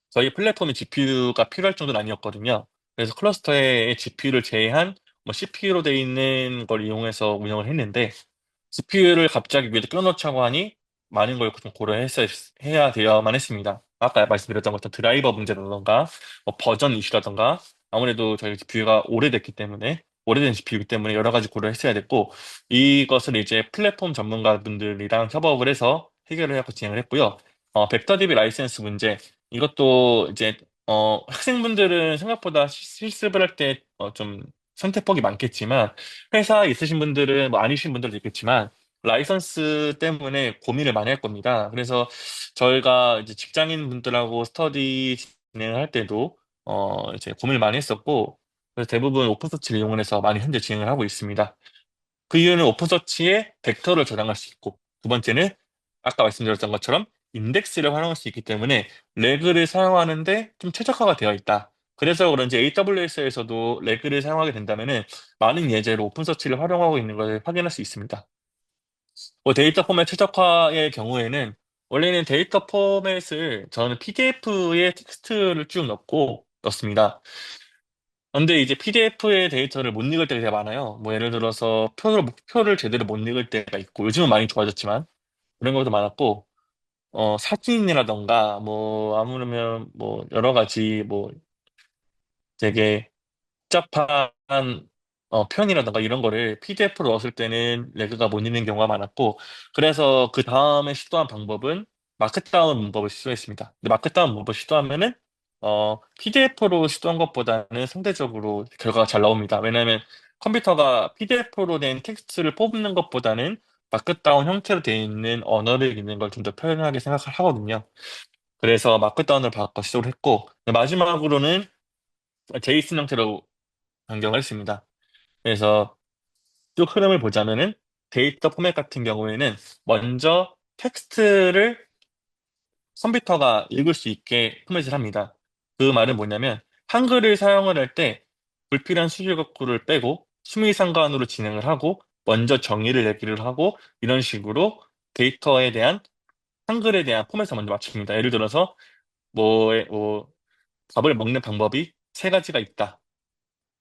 저희 플랫폼에 GPU가 필요할 정도는 아니었거든요. 그래서 클러스터에 GPU를 제외한 뭐 CPU로 돼 있는 걸 이용해서 운영을 했는데 GPU를 갑자기 위에다 끊어놓자고 하니 많은 걸 좀 해야 되어야만 했습니다. 아까 말씀드렸던 것처럼 드라이버 문제라던가 뭐 버전 이슈라던가 아무래도 저희 GPU가 오래된 GPU이기 때문에 여러 가지 고려했어야 됐고 이것을 이제 플랫폼 전문가분들이랑 협업을 해서 해결을 하고 진행을 했고요. 벡터DB 라이센스 문제 이것도 이제 학생분들은 생각보다 실습을 할 때 좀 선택폭이 많겠지만 회사 있으신 분들은 뭐 아니신 분들도 있겠지만 라이선스 때문에 고민을 많이 할 겁니다. 그래서 저희가 이제 직장인 분들하고 스터디 진행을 할 때도 이제 고민을 많이 했었고 그래서 대부분 오픈서치를 이용을 해서 많이 현재 진행을 하고 있습니다. 그 이유는 오픈서치에 벡터를 저장할 수 있고 두 번째는 아까 말씀드렸던 것처럼 인덱스를 활용할 수 있기 때문에 레그를 사용하는데 좀 최적화가 되어 있다. 그래서 그런지 AWS에서도 레그를 사용하게 된다면은 많은 예제로 오픈서치를 활용하고 있는 걸 확인할 수 있습니다. 뭐 데이터 포맷 최적화의 경우에는 원래는 데이터 포맷을 저는 PDF에 텍스트를 쭉 넣습니다. 근데 이제 PDF의 데이터를 못 읽을 때가 되게 많아요. 뭐 예를 들어서 표를 제대로 못 읽을 때가 있고, 요즘은 많이 좋아졌지만 그런 것도 많았고, 사진이라던가 뭐 아무르면 뭐 여러 가지 뭐 되게 복잡한 표현이라던가 이런 거를 PDF로 넣었을 때는 레그가 못 읽는 경우가 많았고, 그래서 그 다음에 시도한 방법은 마크다운 문법을 시도했습니다. 근데 마크다운 문법을 시도하면은 PDF로 시도한 것보다는 상대적으로 결과가 잘 나옵니다. 왜냐하면 컴퓨터가 PDF로 된 텍스트를 뽑는 것보다는 마크다운 형태로 되어 있는 언어를 읽는 걸 좀 더 편하게 생각을 하거든요. 그래서 마크다운을 바꿔 시도를 했고, 마지막으로는 제이슨 형태로 변경을 했습니다. 그래서 쭉 흐름을 보자면은 데이터 포맷 같은 경우에는 먼저 텍스트를 컴퓨터가 읽을 수 있게 포맷을 합니다. 그 말은 뭐냐면 한글을 사용을 할 때 불필요한 수식 어구를 빼고 수미상관으로 진행을 하고 먼저 정의를 내기를 하고 이런 식으로 데이터에 대한 한글에 대한 포맷을 먼저 맞춥니다. 예를 들어서 뭐 밥을 먹는 방법이 세 가지가 있다.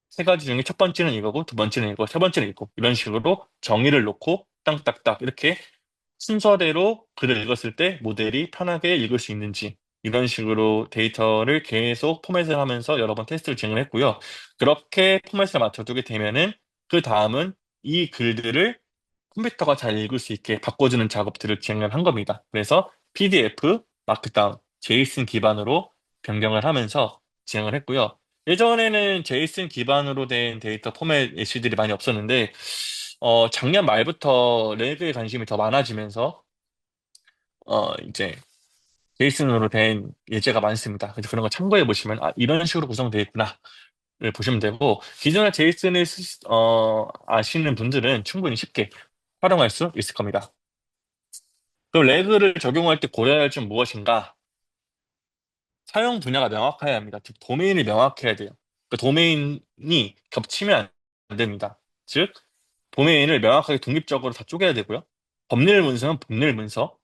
세 가지 중에 첫 번째는 이거고, 두 번째는 이거, 세 번째는 이거. 이런 식으로 정의를 놓고 땅딱딱 이렇게 순서대로 글을 읽었을 때 모델이 편하게 읽을 수 있는지 이런 식으로 데이터를 계속 포맷을 하면서 여러 번 테스트를 진행을 했고요. 그렇게 포맷을 맞춰두게 되면은 그 다음은 이 글들을 컴퓨터가 잘 읽을 수 있게 바꿔주는 작업들을 진행을 한 겁니다. 그래서 PDF, 마크다운, 제이슨 기반으로 변경을 하면서 진행을 했고요. 예전에는 제이슨 기반으로 된 데이터 포맷 예시들이 많이 없었는데, 작년 말부터 레그에 관심이 더 많아지면서, 이제 제이슨으로 된 예제가 많습니다. 그래서 그런 거 참고해 보시면, 아, 이런 식으로 구성되어 있구나. 를 보시면 되고, 기존의 제이슨을 아시는 분들은 충분히 쉽게 활용할 수 있을 겁니다. 그럼 레그를 적용할 때 고려해야 할 점 무엇인가? 사용 분야가 명확해야 합니다. 즉, 도메인이 명확해야 돼요. 그 도메인이 겹치면 안 됩니다. 즉, 도메인을 명확하게 독립적으로 다 쪼개야 되고요. 법률 문서는 법률 문서,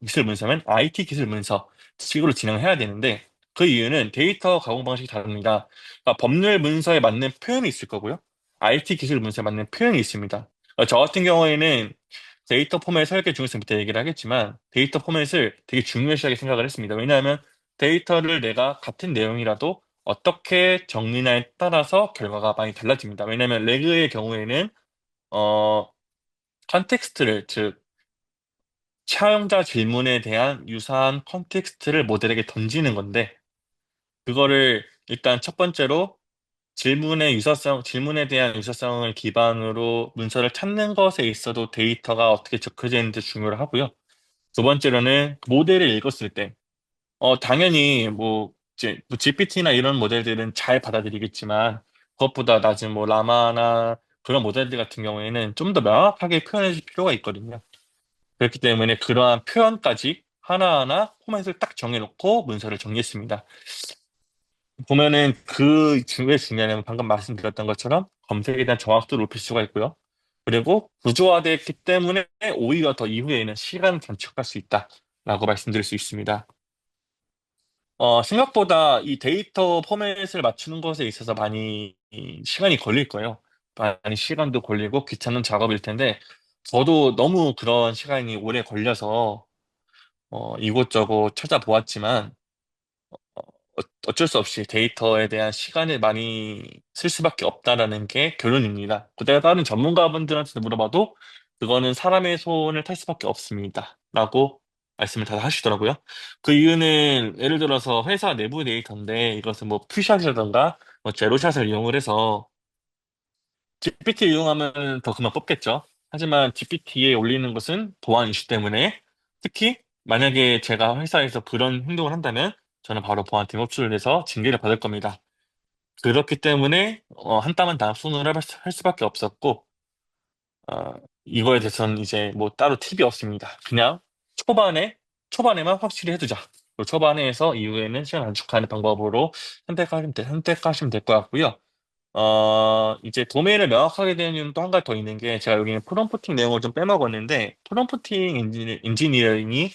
기술 문서면 IT 기술 문서 식으로 진행해야 되는데, 그 이유는 데이터 가공 방식이 다릅니다. 그러니까 법률 문서에 맞는 표현이 있을 거고요. IT 기술 문서에 맞는 표현이 있습니다. 저 같은 경우에는 데이터 포맷 설계 중에서부터 얘기를 하겠지만 데이터 포맷을 되게 중요시하게 생각을 했습니다. 왜냐하면 데이터를 내가 같은 내용이라도 어떻게 정리냐에 따라서 결과가 많이 달라집니다. 왜냐하면 레그의 경우에는 어, 컨텍스트를 즉 사용자 질문에 대한 유사한 컨텍스트를 모델에게 던지는 건데 그거를 일단 첫 번째로 질문에 대한 유사성을 기반으로 문서를 찾는 것에 있어도 데이터가 어떻게 적혀져 있는지 중요를 하고요. 두 번째로는 그 모델을 읽었을 때, 당연히 뭐, 이제 뭐 GPT나 이런 모델들은 잘 받아들이겠지만, 그것보다 낮은 뭐 라마나 그런 모델들 같은 경우에는 좀 더 명확하게 표현해 줄 필요가 있거든요. 그렇기 때문에 그러한 표현까지 하나하나 포맷을 딱 정해놓고 문서를 정리했습니다. 보면은 왜 중요하냐면 방금 말씀드렸던 것처럼 검색에 대한 정확도를 높일 수가 있고요. 그리고 구조화됐기 때문에 오히려 더 이후에는 시간을 단축할 수 있다라고 말씀드릴 수 있습니다. 생각보다 이 데이터 포맷을 맞추는 것에 있어서 많이 시간이 걸릴 거예요. 많이 시간도 걸리고 귀찮은 작업일 텐데, 저도 너무 그런 시간이 오래 걸려서 이곳저곳 찾아보았지만, 어쩔 수 없이 데이터에 대한 시간을 많이 쓸 수밖에 없다라는 게 결론입니다. 그때 다른 전문가분들한테 물어봐도 그거는 사람의 손을 탈 수밖에 없습니다. 라고 말씀을 다 하시더라고요. 그 이유는 예를 들어서 회사 내부 데이터인데 이것은 뭐 퓨샷이라던가 뭐 제로샷을 이용을 해서 GPT 이용하면 더 그만 뽑겠죠. 하지만 GPT에 올리는 것은 보안 이슈 때문에 특히 만약에 제가 회사에서 그런 행동을 한다면 저는 바로 보안팀 호출을 해서 징계를 받을 겁니다. 그렇기 때문에 한 땀 한 땀 손을 할 수밖에 없었고 어, 이거에 대해서는 이제 뭐 따로 팁이 없습니다. 그냥 초반에 초반에만 확실히 해두자. 그리고 초반에 해서 이후에는 시간 단축하는 방법으로 선택하시면 될 것 같고요. 이제 도메인을 명확하게 되는 이유는 또 한 가지 더 있는 게 제가 여기는 프롬프팅 내용을 좀 빼먹었는데 프롬프팅 엔지니어링이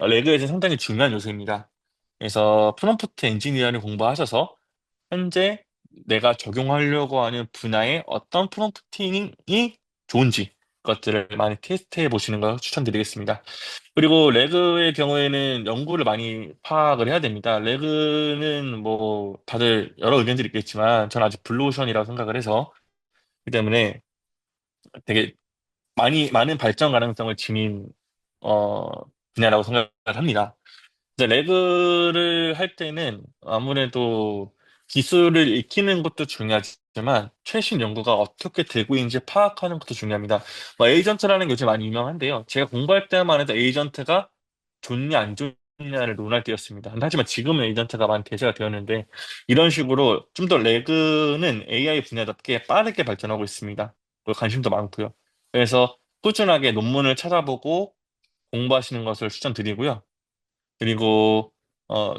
레그에서 상당히 중요한 요소입니다. 그래서 프롬프트 엔지니어를 공부하셔서 현재 내가 적용하려고 하는 분야에 어떤 프롬프팅이 좋은지 것들을 많이 테스트해 보시는 걸 추천드리겠습니다. 그리고 레그의 경우에는 연구를 많이 파악을 해야 됩니다. 레그는 뭐 다들 여러 의견들이 있겠지만 저는 아직 블루오션이라고 생각을 해서 그 때문에 되게 많은 발전 가능성을 지닌 어, 분야라고 생각을 합니다. 이제 레그를 할 때는 아무래도 기술을 익히는 것도 중요하지만 최신 연구가 어떻게 되고 있는지 파악하는 것도 중요합니다. 뭐 에이전트라는 게 요즘 많이 유명한데요. 제가 공부할 때만 해도 에이전트가 좋냐 안 좋냐를 논할 때였습니다. 하지만 지금은 에이전트가 많이 대세가 되었는데 이런 식으로 좀 더 레그는 AI 분야답게 빠르게 발전하고 있습니다. 그리고 관심도 많고요. 그래서 꾸준하게 논문을 찾아보고 공부하시는 것을 추천드리고요. 그리고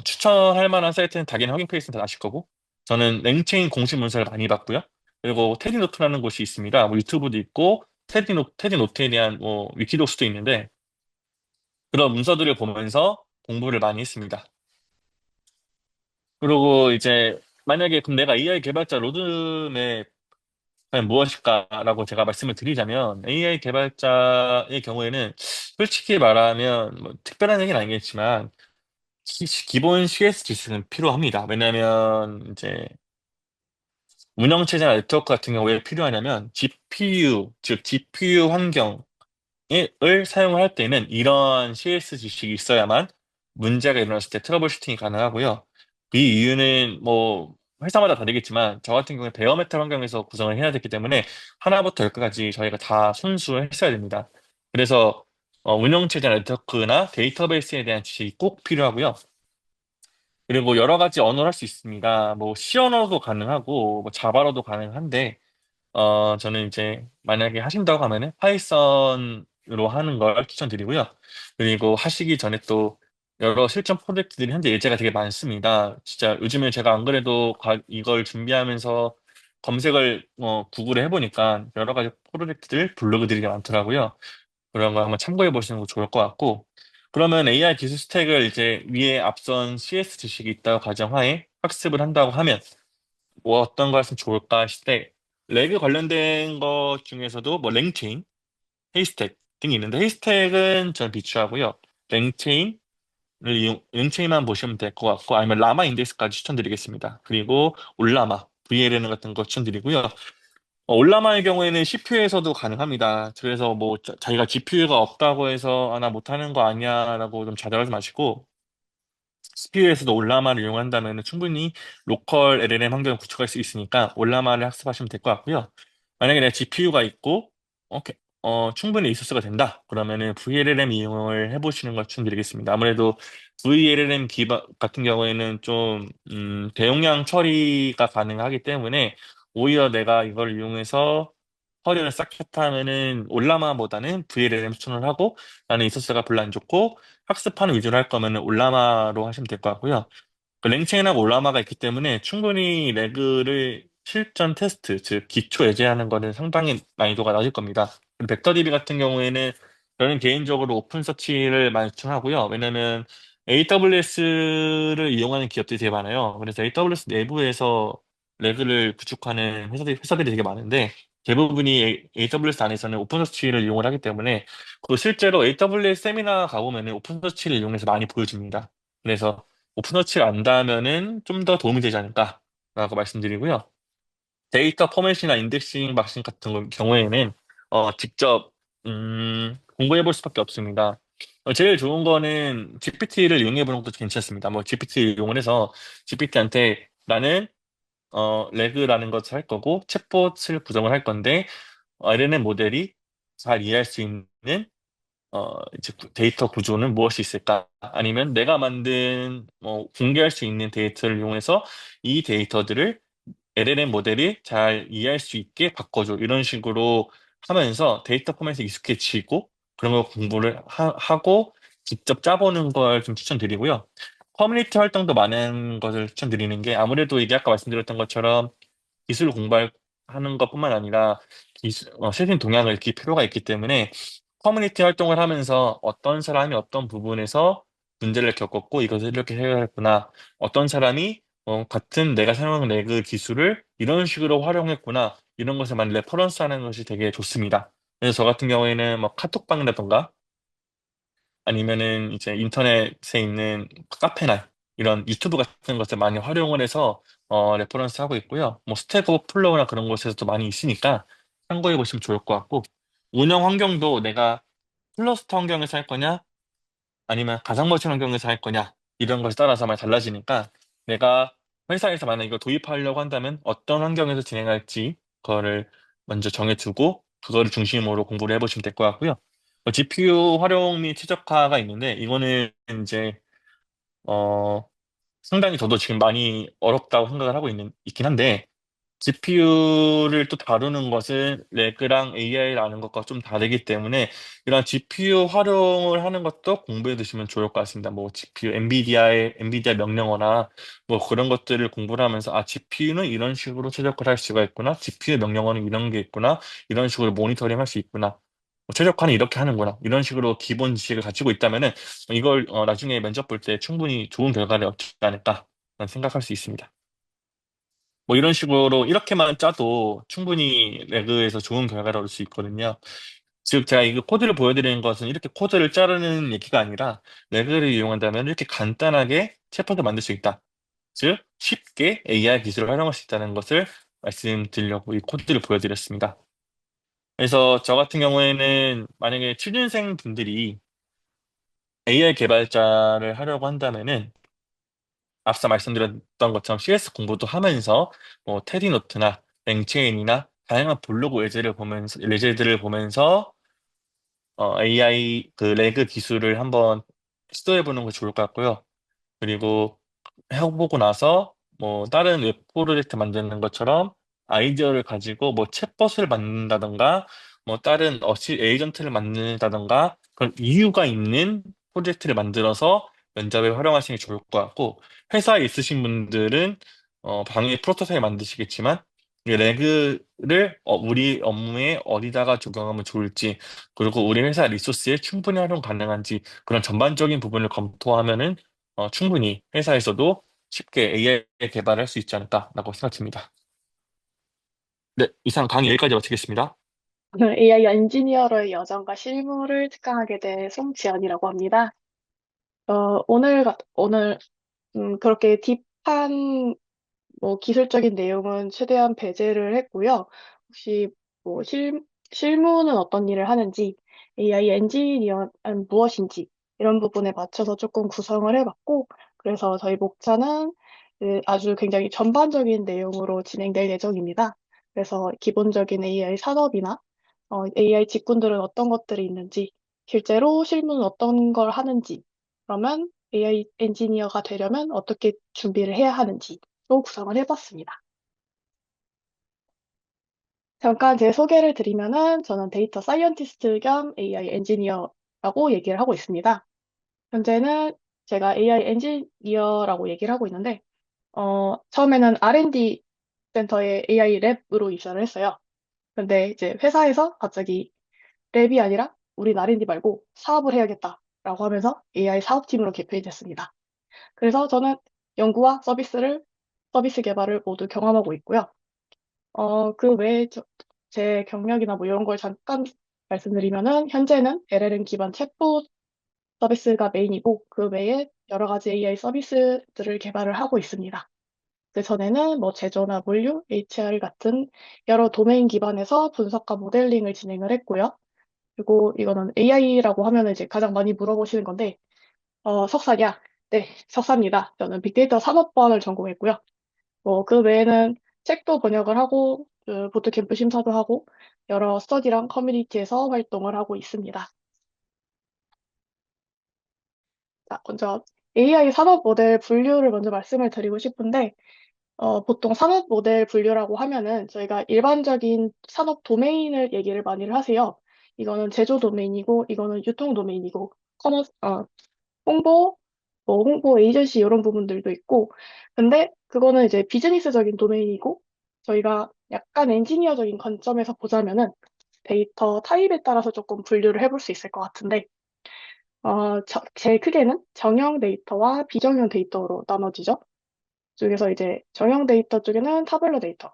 추천할 만한 사이트는 당연히 허깅 페이스는 다 아실 거고 저는 랭체인 공식 문서를 많이 봤고요. 그리고 테디노트라는 곳이 있습니다. 뭐 유튜브도 있고 테디노트에 대한 뭐 위키독스도 있는데 그런 문서들을 보면서 공부를 많이 했습니다. 그리고 이제 만약에 그럼 내가 AI 개발자 로드맵 과연 무엇일까라고 제가 말씀을 드리자면 AI 개발자의 경우에는 솔직히 말하면 뭐 특별한 얘기는 아니겠지만 기본 CS 지식은 필요합니다. 왜냐하면 이제 운영체제나 네트워크 같은 경우에 왜 필요하냐면 GPU, 즉 GPU 환경을 사용할 때는 이런 CS 지식이 있어야만 문제가 일어났을 때 트러블 슈팅이 가능하고요. 이 이유는 뭐 회사마다 다르겠지만 저 같은 경우에 베어메탈 환경에서 구성을 해야 되기 때문에 하나부터 열까지 저희가 다 순수했어야 됩니다. 그래서 운영체제 네트워크나 데이터베이스에 대한 지식이 꼭 필요하고요. 그리고 여러 가지 언어를 할 수 있습니다. 뭐 C 언어도 가능하고 뭐 자바로도 가능한데 저는 이제 만약에 하신다고 하면은 파이썬으로 하는 걸 추천드리고요. 그리고 하시기 전에 또 여러 실전 프로젝트들이 현재 예제가 되게 많습니다. 진짜 요즘에 제가 안 그래도 이걸 준비하면서 검색을 구글에 해보니까 여러 가지 프로젝트들 블로그들이 많더라고요. 그런 거 한번 참고해 보시는 거 좋을 것 같고, 그러면 AI 기술 스택을 이제 위에 앞선 CS 지식이 있다고 가정하에 학습을 한다고 하면 뭐 어떤 거 했으면 좋을까 하실 때 레그 관련된 것 중에서도 뭐 랭체인, 헤이스택 등이 있는데 헤이스택은 저는 비추하고요. 랭체인만 보시면 될 것 같고 아니면 라마 인덱스까지 추천드리겠습니다. 그리고 올라마, VLN 같은 거 추천드리고요. 올라마의 경우에는 CPU에서도 가능합니다. 그래서 뭐 자기가 GPU가 없다고 해서 나 못하는 거 아니야라고 좀 좌절하지 마시고 CPU에서도 올라마를 이용한다면 충분히 로컬 LLM 환경을 구축할 수 있으니까 올라마를 학습하시면 될 것 같고요. 만약에 내 GPU가 있고 충분히 리소스가 된다. 그러면은 VLLM 이용을 해보시는 걸 추천드리겠습니다. 아무래도 VLLM 기반 같은 경우에는 좀 대용량 처리가 가능하기 때문에 오히려 내가 이걸 이용해서 커리어를 싹 했다면은 올라마보다는 VLLM 추천을 하고 나는 리소스가 별로 안 좋고 학습하는 위주로 할 거면은 올라마로 하시면 될 것 같고요. 그 랭체인하고 올라마가 있기 때문에 충분히 레그를 실전 테스트, 즉 기초 예제하는 거는 상당히 난이도가 낮을 겁니다. 그리고 벡터DB 같은 경우에는 저는 개인적으로 오픈 서치를 많이 추천하고요. 왜냐면 AWS를 이용하는 기업들이 되게 많아요. 그래서 AWS 내부에서 레그를 구축하는 회사들이 되게 많은데 대부분이 AWS 안에서는 오픈 서치를 이용을 하기 때문에 그 실제로 AWS 세미나 가보면은 오픈 서치를 이용해서 많이 보여줍니다. 그래서 오픈워치를 안다면은 좀 더 도움이 되지 않을까라고 말씀드리고요. 데이터 포맷이나 인덱싱 방식 같은 경우에는 직접 공부해 볼 수밖에 없습니다. 제일 좋은 거는 GPT를 이용해 보는 것도 괜찮습니다. 뭐 GPT 이용을 해서 GPT한테 나는 레그라는 것을 할 거고 챗봇을 구성을 할 건데 LLM 모델이 잘 이해할 수 있는 이제 데이터 구조는 무엇이 있을까? 아니면 내가 만든 공개할 수 있는 데이터를 이용해서 이 데이터들을 LLM 모델이 잘 이해할 수 있게 바꿔줘. 이런 식으로 하면서 데이터 포맷에 익숙해지고 그런 걸 공부를 하고 직접 짜보는 걸 좀 추천드리고요. 커뮤니티 활동도 많은 것을 추천드리는 게 아무래도 이게 아까 말씀드렸던 것처럼 기술을 공부하는 것뿐만 아니라 세신 동향을 익힐 필요가 있기 때문에 커뮤니티 활동을 하면서 어떤 사람이 어떤 부분에서 문제를 겪었고 이것을 이렇게 해결했구나. 어떤 사람이 같은 내가 사용하는 레그 기술을 이런 식으로 활용했구나. 이런 것을 많이 레퍼런스 하는 것이 되게 좋습니다. 그래서 저 같은 경우에는 뭐 카톡방이라던가 아니면은 이제 인터넷에 있는 카페나 이런 유튜브 같은 것을 많이 활용을 해서 레퍼런스 하고 있고요. 뭐 스택 오버플로우나 그런 곳에서도 많이 있으니까 참고해 보시면 좋을 것 같고 운영 환경도 내가 클러스터 환경에서 할 거냐 아니면 가상머신 환경에서 할 거냐 이런 것에 따라서 많이 달라지니까 내가 회사에서 만약 이거 도입하려고 한다면 어떤 환경에서 진행할지 그거를 먼저 정해두고 그거를 중심으로 공부를 해보시면 될 것 같고요. GPU 활용 및 최적화가 있는데 이거는 이제 어 상당히 저도 지금 많이 어렵다고 생각을 하고 있긴 한데 GPU를 또 다루는 것은 레그랑 AI를 아는 것과 좀 다르기 때문에 이런 GPU 활용을 하는 것도 공부해 두시면 좋을 것 같습니다. 뭐 GPU, 엔비디아 명령어나 뭐 그런 것들을 공부를 하면서 아, GPU는 이런 식으로 최적화를 할 수가 있구나. GPU 명령어는 이런 게 있구나. 이런 식으로 모니터링 할 수 있구나. 뭐 최적화는 이렇게 하는구나. 이런 식으로 기본 지식을 가지고 있다면은 이걸 나중에 면접 볼 때 충분히 좋은 결과를 얻지 않을까 생각할 수 있습니다. 뭐 이런 식으로 이렇게만 짜도 충분히 레그에서 좋은 결과를 얻을 수 있거든요. 즉 제가 이 코드를 보여드리는 것은 이렇게 코드를 자르는 얘기가 아니라 레그를 이용한다면 이렇게 간단하게 챗봇을 만들 수 있다. 즉 쉽게 AI 기술을 활용할 수 있다는 것을 말씀드리려고 이 코드를 보여드렸습니다. 그래서 저 같은 경우에는 만약에 취준생 분들이 AI 개발자를 하려고 한다면은 앞서 말씀드렸던 것처럼 CS 공부도 하면서 뭐 테디노트나 랭체인이나 다양한 블로그 예제들을 보면서 AI 그 레그 기술을 한번 시도해 보는 거 좋을 것 같고요. 그리고 해보고 나서 뭐 다른 웹 프로젝트 만드는 것처럼 아이디어를 가지고 뭐 챗봇을 만든다던가 뭐 다른 어시 에이전트를 만든다던가 그런 이유가 있는 프로젝트를 만들어서 면접에 활용하시는 게 좋을 것 같고 회사에 있으신 분들은 당연히 프로토타입 만드시겠지만 이 레그를 우리 업무에 어디다가 적용하면 좋을지 그리고 우리 회사 리소스에 충분히 활용 가능한지 그런 전반적인 부분을 검토하면은 충분히 회사에서도 쉽게 AI 개발을 할 수 있지 않을까라고 생각됩니다. 네, 이상 강의 여기까지 마치겠습니다. 저는 AI 엔지니어로의 여정과 실무를 특강하게 된 송지연이라고 합니다. 오늘, 그렇게 딥한 뭐 기술적인 내용은 최대한 배제를 했고요. 혹시 뭐 실무는 어떤 일을 하는지, AI 엔지니어는 무엇인지, 이런 부분에 맞춰서 조금 구성을 해봤고, 그래서 저희 목차는 아주 굉장히 전반적인 내용으로 진행될 예정입니다. 그래서 기본적인 AI 산업이나 AI 직군들은 어떤 것들이 있는지, 실제로 실무는 어떤 걸 하는지, 그러면 AI 엔지니어가 되려면 어떻게 준비를 해야 하는지, 또 구성을 해봤습니다. 잠깐 제 소개를 드리면은 저는 데이터 사이언티스트 겸 AI 엔지니어라고 얘기를 하고 있습니다. 현재는 제가 AI 엔지니어라고 얘기를 하고 있는데, 처음에는 R&D 센터에 AI 랩으로 입사를 했어요. 근데 이제 회사에서 갑자기 랩이 아니라 우리 R&D 말고 사업을 해야겠다라고 하면서 AI 사업팀으로 개편이 됐습니다. 그래서 저는 연구와 서비스 개발을 모두 경험하고 있고요. 그 외에 제 경력이나 뭐 이런 걸 잠깐 말씀드리면은 현재는 LLM 기반 챗봇 서비스가 메인이고 그 외에 여러 가지 AI 서비스들을 개발을 하고 있습니다. 그 전에는 뭐 제조나 물류, HR 같은 여러 도메인 기반에서 분석과 모델링을 진행을 했고요. 그리고 이거는 AI라고 하면 이제 가장 많이 물어보시는 건데, 석사냐? 네, 석사입니다. 저는 빅데이터 산업번을 전공했고요. 그 외에는 책도 번역을 하고, 그 보트캠프 심사도 하고, 여러 스터디랑 커뮤니티에서 활동을 하고 있습니다. 자, 먼저 AI 산업 모델 분류를 먼저 말씀을 드리고 싶은데, 보통 산업 모델 분류라고 하면은 저희가 일반적인 산업 도메인을 얘기를 많이 하세요. 이거는 제조 도메인이고, 이거는 유통 도메인이고, 홍보, 뭐 홍보 에이전시 이런 부분들도 있고, 근데 그거는 이제 비즈니스적인 도메인이고, 저희가 약간 엔지니어적인 관점에서 보자면은 데이터 타입에 따라서 조금 분류를 해볼 수 있을 것 같은데, 제일 크게는 정형 데이터와 비정형 데이터로 나눠지죠. 중에서 이제 정형 데이터 쪽에는 타블로 데이터,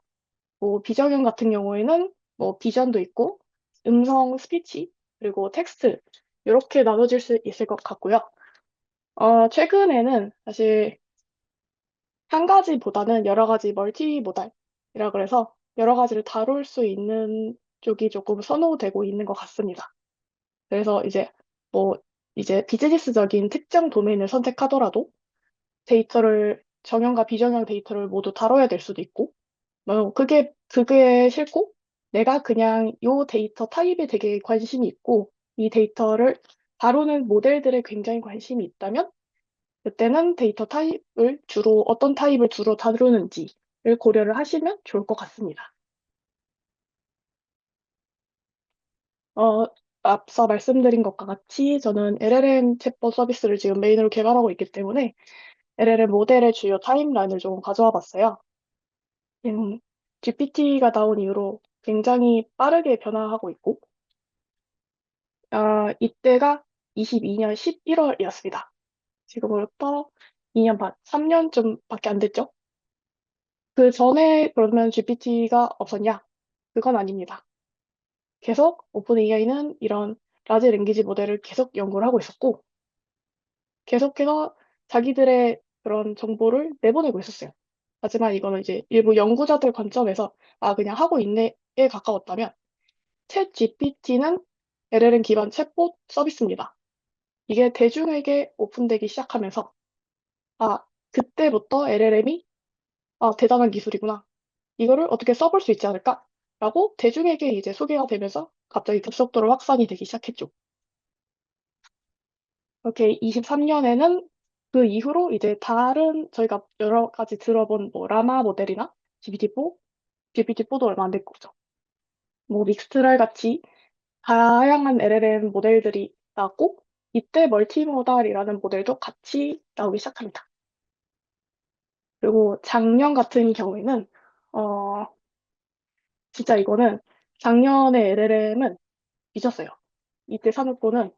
뭐 비정형 같은 경우에는 뭐 비전도 있고, 음성, 스피치, 그리고 텍스트, 이렇게 나눠질 수 있을 것 같고요. 최근에는 사실 한 가지보다는 여러 가지 멀티모달이라 그래서 여러 가지를 다룰 수 있는 쪽이 조금 선호되고 있는 것 같습니다. 그래서 뭐, 이제 비즈니스적인 특정 도메인을 선택하더라도 정형과 비정형 데이터를 모두 다뤄야 될 수도 있고, 그게 싫고, 내가 그냥 요 데이터 타입에 되게 관심이 있고, 이 데이터를 다루는 모델들에 굉장히 관심이 있다면, 그때는 어떤 타입을 주로 다루는지를 고려를 하시면 좋을 것 같습니다. 어, 앞서 말씀드린 것과 같이 저는 LLM 챗봇 서비스를 지금 메인으로 개발하고 있기 때문에 LLM 모델의 주요 타임라인을 좀 가져와 봤어요. GPT가 나온 이후로 굉장히 빠르게 변화하고 있고, 이때가 22년 11월이었습니다. 지금으로부터 2년 반, 3년쯤밖에 안 됐죠? 그 전에 그러면 GPT가 없었냐? 그건 아닙니다. 계속 오픈 AI는 이런 라지 랭귀지 모델을 계속 연구를 하고 있었고, 계속해서 자기들의 그런 정보를 내보내고 있었어요. 하지만 이거는 이제 일부 연구자들 관점에서 그냥 하고 있네에 가까웠다면, 챗 GPT는 LLM 기반 챗봇 서비스입니다. 이게 대중에게 오픈되기 시작하면서, 아, 그때부터 LLM이 대단한 기술이구나. 이거를 어떻게 써볼 수 있지 않을까? 라고 대중에게 이제 소개가 되면서 갑자기 급속도로 확산이 되기 시작했죠. 이렇게 23년에는 그 이후로 이제 저희가 여러 가지 들어본 뭐 라마 모델이나 GPT-4, GPT-4도 얼마 안 됐고, 뭐 믹스트랄 같이 다양한 LLM 모델들이 나왔고, 이때 멀티모달이라는 모델도 같이 나오기 시작합니다. 그리고 작년 같은 경우에는, 어, 진짜 이거는 작년에 LLM은 미쳤어요. 이때 산업고는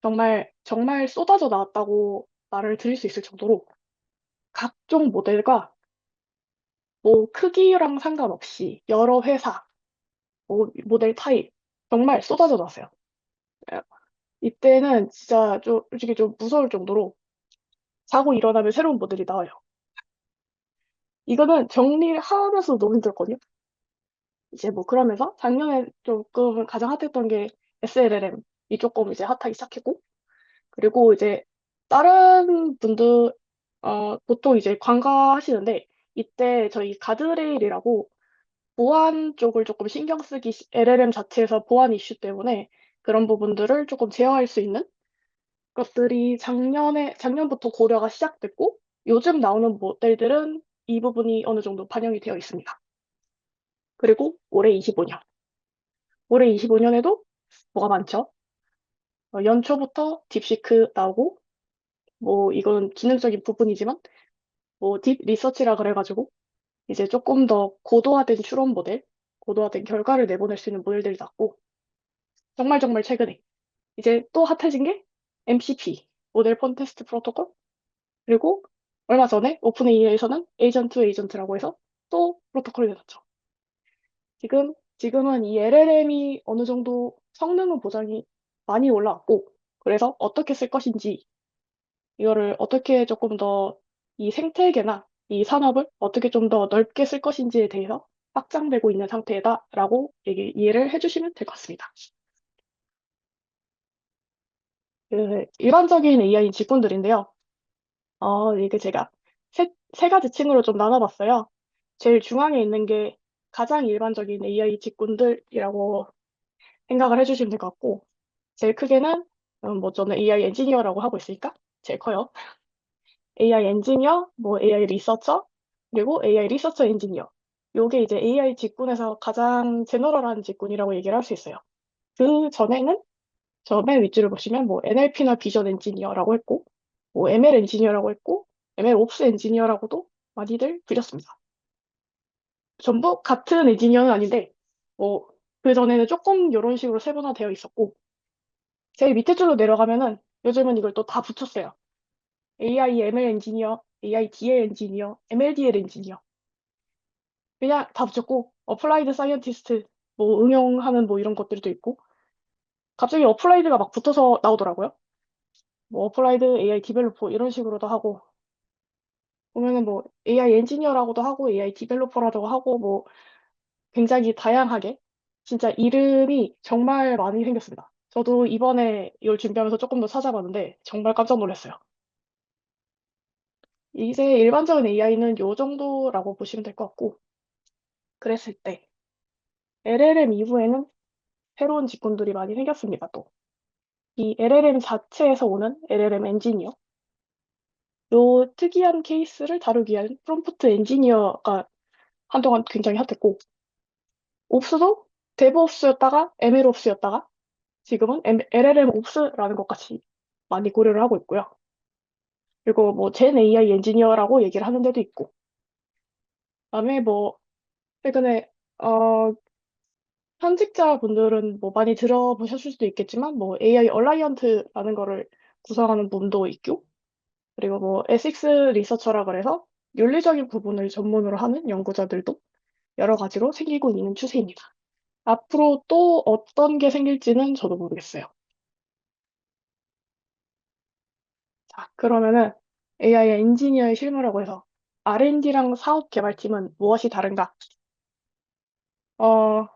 정말, 정말 쏟아져 나왔다고 말을 드릴 수 있을 정도로 각종 모델과 뭐 크기랑 상관없이 여러 회사, 뭐 모델 타입, 정말 쏟아져 나왔어요. 이때는 진짜 솔직히 좀 무서울 정도로 자고 일어나면 새로운 모델이 나와요. 이거는 정리를 하면서 너무 힘들거든요. 이제 뭐 그러면서 작년에 조금 가장 핫했던 게 SLLM이 조금 이제 핫하기 시작했고, 그리고 이제 다른 분들, 보통 이제 관가하시는데, 이때 저희 가드레일이라고 보안 쪽을 조금 LLM 자체에서 보안 이슈 때문에 그런 부분들을 조금 제어할 수 있는 것들이 작년부터 고려가 시작됐고, 요즘 나오는 모델들은 이 부분이 어느 정도 반영이 되어 있습니다. 그리고 올해 25년. 올해 25년에도 뭐가 많죠? 연초부터 딥시크 나오고, 뭐 이건 기능적인 부분이지만, 뭐 딥 리서치라 그래가지고, 이제 조금 더 고도화된 추론 모델, 고도화된 결과를 내보낼 수 있는 모델들이 나왔고, 정말 정말 최근에 이제 또 핫해진 게 MCP, 모델 콘테스트 프로토콜, 그리고 얼마 전에 오픈 AI에서는 에이전트 투 에이전트라고 해서 또 프로토콜이 내놨죠. 지금은 이 LLM이 어느 정도 성능은 보장이 많이 올라왔고, 그래서 어떻게 쓸 것인지, 이거를 어떻게 조금 더 이 생태계나 이 산업을 어떻게 좀 더 넓게 쓸 것인지에 대해서 확장되고 있는 상태다라고 이해를 해주시면 될 것 같습니다. 일반적인 AI 직군들인데요. 이게 제가 세 가지 층으로 좀 나눠봤어요. 제일 중앙에 있는 게 가장 일반적인 AI 직군들이라고 생각을 해주시면 될 것 같고, 제일 크게는, 뭐 저는 AI 엔지니어라고 하고 있으니까 제일 커요. AI 엔지니어, 뭐 AI 리서처, 그리고 AI 리서처 엔지니어. 요게 이제 AI 직군에서 가장 제너럴한 직군이라고 얘기를 할 수 있어요. 그 전에는 저 맨 윗줄을 보시면 뭐 NLP나 비전 엔지니어라고 했고, 뭐 ML 엔지니어라고 했고, ML 옵스 엔지니어라고도 많이들 불렸습니다. 전부 같은 엔지니어는 아닌데, 뭐, 그전에는 조금 이런 식으로 세분화되어 있었고, 제일 밑에 줄로 내려가면은 요즘은 이걸 또 다 붙였어요. AI ML 엔지니어, AI DL 엔지니어, MLDL 엔지니어. 그냥 다 붙였고, 어플라이드 사이언티스트, 뭐 응용하는 뭐 이런 것들도 있고, 갑자기 어플라이드가 막 붙어서 나오더라고요. 뭐 어플라이드 AI 디벨로퍼 이런 식으로도 하고, 보면은 뭐 AI 엔지니어라고도 하고, AI 디벨로퍼라고 하고, 뭐 굉장히 다양하게, 진짜 이름이 정말 많이 생겼습니다. 저도 이번에 이걸 준비하면서 조금 더 찾아봤는데, 정말 깜짝 놀랐어요. 이제 일반적인 AI는 요 정도라고 보시면 될 것 같고, 그랬을 때 LLM 이후에는 새로운 직군들이 많이 생겼습니다, 또. 이 LLM 자체에서 오는 LLM 엔지니어, 요 특이한 케이스를 다루기 위한 프롬프트 엔지니어가 한동안 굉장히 핫했고, 옵스도 데브옵스였다가 ML옵스였다가 지금은 LLM 옵스라는 것까지 많이 고려를 하고 있고요. 그리고 뭐 젠 AI 엔지니어라고 얘기를 하는 데도 있고, 그다음에 뭐 최근에 현직자분들은 뭐 많이 들어보셨을 수도 있겠지만 뭐 AI 얼라이언트라는 거를 구성하는 분도 있고, 그리고 뭐 에식스 리서처라 그래서 윤리적인 부분을 전문으로 하는 연구자들도 여러 가지로 생기고 있는 추세입니다. 앞으로 또 어떤 게 생길지는 저도 모르겠어요. 자, 그러면은 AI 엔지니어의 실무라고 해서 R&D랑 사업 개발팀은 무엇이 다른가? 어,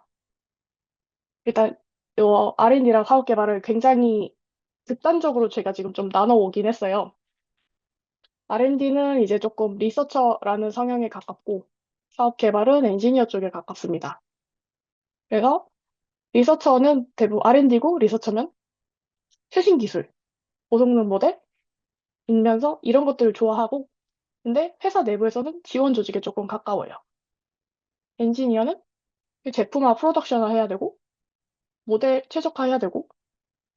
일단 요 R&D랑 사업 개발을 굉장히 극단적으로 제가 지금 좀 나눠 오긴 했어요. R&D는 이제 조금 리서처라는 성향에 가깝고 사업 개발은 엔지니어 쪽에 가깝습니다. 그래서 리서처는 대부분 R&D고 리서처면 최신 기술, 고성능 모델, 인면서 이런 것들을 좋아하고, 근데 회사 내부에서는 지원 조직에 조금 가까워요. 엔지니어는 제품화 프로덕션화 해야 되고 모델 최적화해야 되고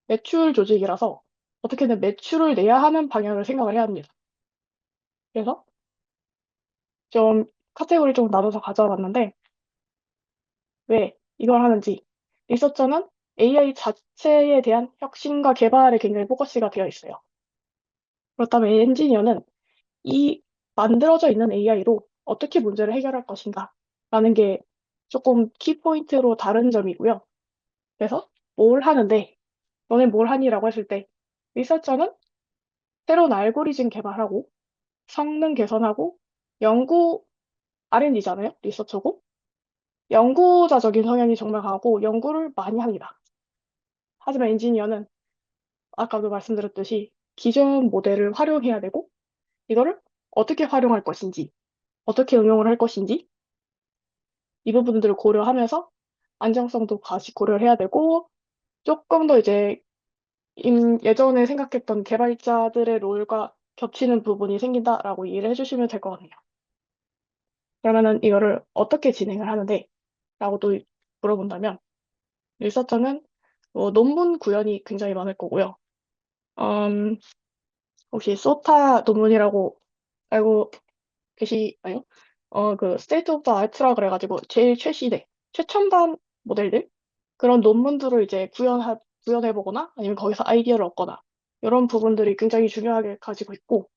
매출 조직이라서 어떻게든 매출을 내야 하는 방향을 생각을 해야 합니다. 그래서 좀 카테고리를 좀 나눠서 가져와봤는데, 왜 이걸 하는지. 리서처는 AI 자체에 대한 혁신과 개발에 굉장히 포커스가 되어 있어요. 그렇다면 엔지니어는 이 만들어져 있는 AI로 어떻게 문제를 해결할 것인가 라는 게 조금 키포인트로 다른 점이고요. 그래서 뭘 하는데, 너네 뭘 하니라고 했을 때, 리서처는 새로운 알고리즘 개발하고 성능 개선하고 연구 R&D잖아요. 리서처고. 연구자적인 성향이 정말 강하고 연구를 많이 합니다. 하지만 엔지니어는 아까도 말씀드렸듯이 기존 모델을 활용해야 되고 이거를 어떻게 활용할 것인지, 어떻게 응용을 할 것인지 이 부분들을 고려하면서 안정성도 같이 고려를 해야 되고 조금 더 이제 예전에 생각했던 개발자들의 롤과 겹치는 부분이 생긴다라고 이해를 해주시면 될 것 같네요. 그러면은 이거를 어떻게 진행을 하는데? 라고 또 물어본다면 리서처는 논문 구현이 굉장히 많을 거고요. 음, 혹시 소타 논문이라고 알고 계시나요? 그 스테이트 오브 더 아트라 그래가지고 제일 최시대, 최첨단 모델들 그런 논문들을 이제 구현해보거나 아니면 거기서 아이디어를 얻거나 이런 부분들이 굉장히 중요하게 가지고 있고,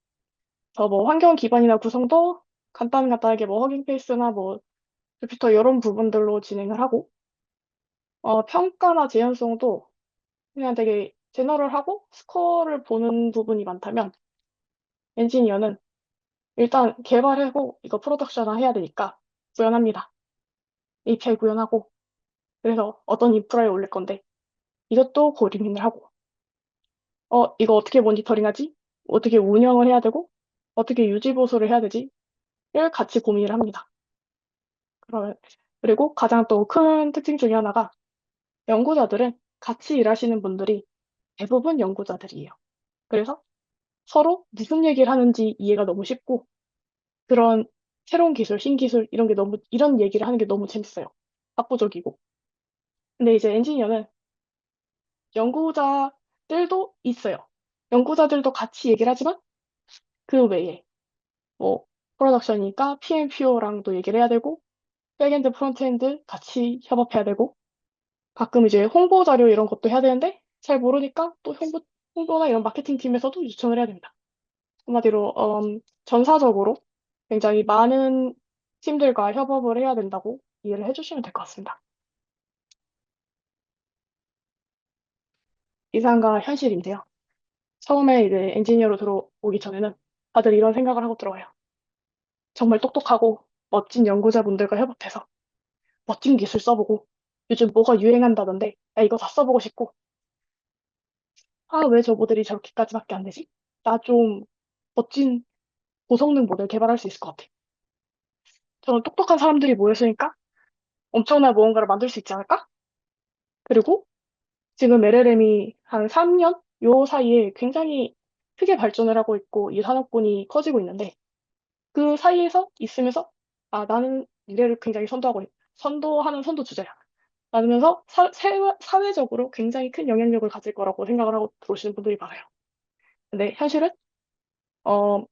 저 뭐 환경 기반이나 구성도 간단하게 뭐 허깅 페이스나 뭐 주피터 이런 부분들로 진행을 하고, 평가나 재현성도 그냥 되게 제너럴하고 스코어를 보는 부분이 많다면 엔지니어는 일단 개발하고 이거 프로덕션화 해야 되니까 구현합니다. API 구현하고 그래서 어떤 인프라에 올릴 건데 이것도 고민을 하고 이거 어떻게 모니터링하지? 어떻게 운영을 해야 되고 어떻게 유지 보수를 해야 되지? 를 같이 고민을 합니다. 그러면 그리고 가장 또 큰 특징 중에 하나가 연구자들은 같이 일하시는 분들이 대부분 연구자들이에요. 그래서 서로 무슨 얘기를 하는지 이해가 너무 쉽고 그런 새로운 기술, 신기술 이런 게 너무 이런 얘기를 하는 게 너무 재밌어요. 학구적이고. 근데 이제 엔지니어는 연구자들도 있어요. 연구자들도 같이 얘기를 하지만 그 외에 뭐 프로덕션이니까 PMPO랑도 얘기를 해야 되고 백엔드, 프론트엔드 같이 협업해야 되고, 가끔 이제 홍보 자료 이런 것도 해야 되는데, 잘 모르니까 또 홍보나 이런 마케팅 팀에서도 요청을 해야 됩니다. 한마디로, 전사적으로 굉장히 많은 팀들과 협업을 해야 된다고 이해를 해주시면 될 것 같습니다. 이상과 현실인데요. 처음에 이제 엔지니어로 들어오기 전에는 다들 이런 생각을 하고 들어와요. 정말 똑똑하고 멋진 연구자분들과 협업해서 멋진 기술 써보고 요즘 뭐가 유행한다던데 나 이거 다 써보고 싶고 아, 왜 저 모델이 저렇게까지밖에 안 되지? 나 좀 멋진 고성능 모델 개발할 수 있을 것 같아. 저런 똑똑한 사람들이 모였으니까 엄청난 무언가를 만들 수 있지 않을까? 그리고 지금 LLM이 한 3년? 요 사이에 굉장히 크게 발전을 하고 있고 이 산업군이 커지고 있는데 그 사이에서 있으면서 아, 나는 미래를 굉장히 선도하는 선도주자야. 라면서 사회적으로 굉장히 큰 영향력을 가질 거라고 생각을 하고 들어오시는 분들이 많아요. 근데 현실은 어,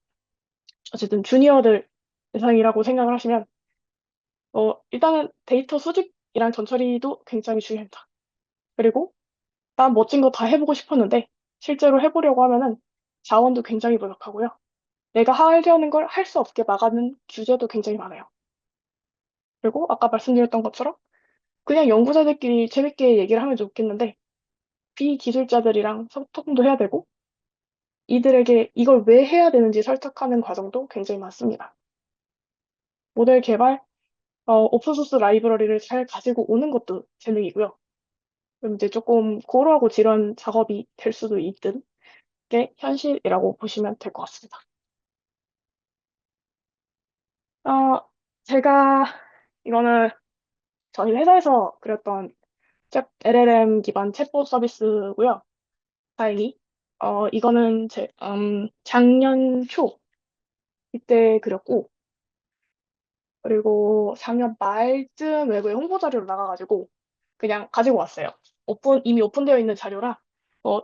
어쨌든 주니어들 대상이라고 생각을 하시면 일단은 데이터 수집이랑 전처리도 굉장히 중요합니다. 그리고 난 멋진 거 다 해보고 싶었는데 실제로 해보려고 하면은 자원도 굉장히 부족하고요. 내가 하려는 걸 할 수 없게 막아는 규제도 굉장히 많아요. 그리고 아까 말씀드렸던 것처럼 그냥 연구자들끼리 재밌게 얘기를 하면 좋겠는데 비기술자들이랑 소통도 해야 되고 이들에게 이걸 왜 해야 되는지 설득하는 과정도 굉장히 많습니다. 모델 개발, 오픈소스 라이브러리를 잘 가지고 오는 것도 재능이고요. 그럼 이제 조금 고루하고 지루한 작업이 될 수도 있든 게 현실이라고 보시면 될 것 같습니다. 어, 제가 이거는 저희 회사에서 그렸던 LLM 기반 챗봇 서비스고요. 다행히 이거는 작년 초 이때 그렸고 그리고 작년 말쯤 외부에 홍보 자료로 나가가지고 그냥 가지고 왔어요. 이미 오픈되어 있는 자료라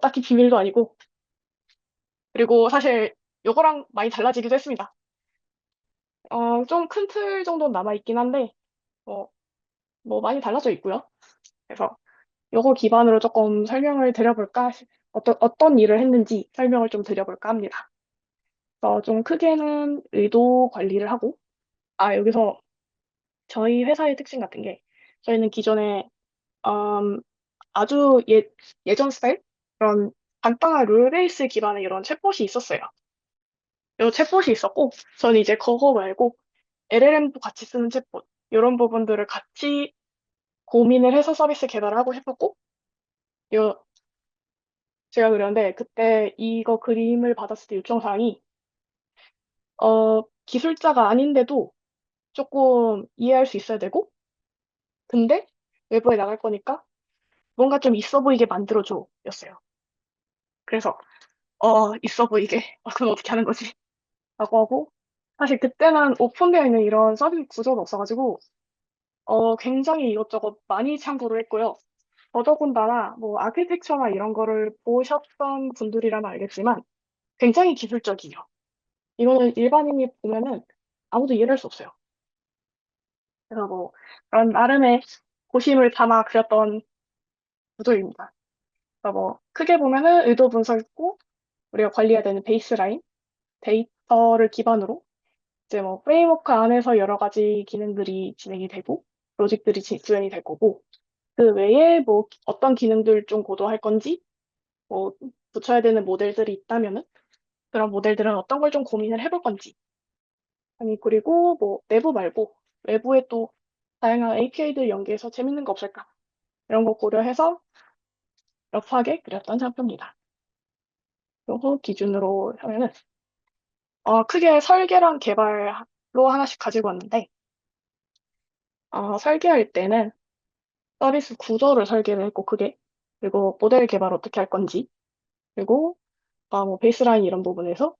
딱히 비밀도 아니고 그리고 사실 요거랑 많이 달라지기도 했습니다. 좀 큰 틀 정도는 남아있긴 한데 어, 뭐 많이 달라져 있고요. 그래서 요거 기반으로 조금 설명을 드려볼까 어떤 일을 했는지 설명을 좀 드려볼까 합니다. 좀 크게는 의도 관리를 하고 여기서 저희 회사의 특징 같은 게 저희는 기존에 음, 아주 예전 스타일? 그런 간단한 룰베이스 기반의 이런 챗봇이 있었어요. 이 챗봇이 있었고, 저는 이제 그거 말고 LLM도 같이 쓰는 챗봇, 이런 부분들을 같이 고민을 해서 서비스 개발을 하고 싶었고, 요, 제가 그렸는데, 그때 이거 그림을 받았을 때 요청사항이, 기술자가 아닌데도 조금 이해할 수 있어야 되고, 근데 외부에 나갈 거니까 뭔가 좀 있어 보이게 만들어줘, 였어요. 그래서, 있어 보이게. 그럼 어떻게 하는 거지? 라고 하고, 사실 그때는 오픈되어 있는 이런 서비스 구조가 없어가지고, 굉장히 이것저것 많이 참고를 했고요. 더더군다나, 뭐, 아키텍처나 이런 거를 보셨던 분들이라면 알겠지만, 굉장히 기술적이에요. 이거는 일반인이 보면은 아무도 이해할 수 없어요. 그래서 뭐, 그런 나름의 고심을 담아 그렸던 구조입니다. 그래서 뭐, 크게 보면은 의도 분석 있고, 우리가 관리해야 되는 베이스라인, 데이터를 기반으로 이제 뭐 프레임워크 안에서 여러 가지 기능들이 진행이 되고 로직들이 구현이 될 거고 그 외에 뭐 어떤 기능들 좀 고도할 건지 뭐 붙여야 되는 모델들이 있다면은 그런 모델들은 어떤 걸 좀 고민을 해볼 건지 아니 그리고 뭐 내부 말고 외부에 또 다양한 API들 연계해서 재밌는 거 없을까 이런 거 고려해서 러프하게 그렸던 장표입니다. 요거 기준으로 하면은 크게 설계랑 개발로 하나씩 가지고 왔는데 설계할 때는 서비스 구조를 설계를 했고, 크게. 그리고 모델 개발 어떻게 할 건지. 그리고, 뭐, 베이스라인 이런 부분에서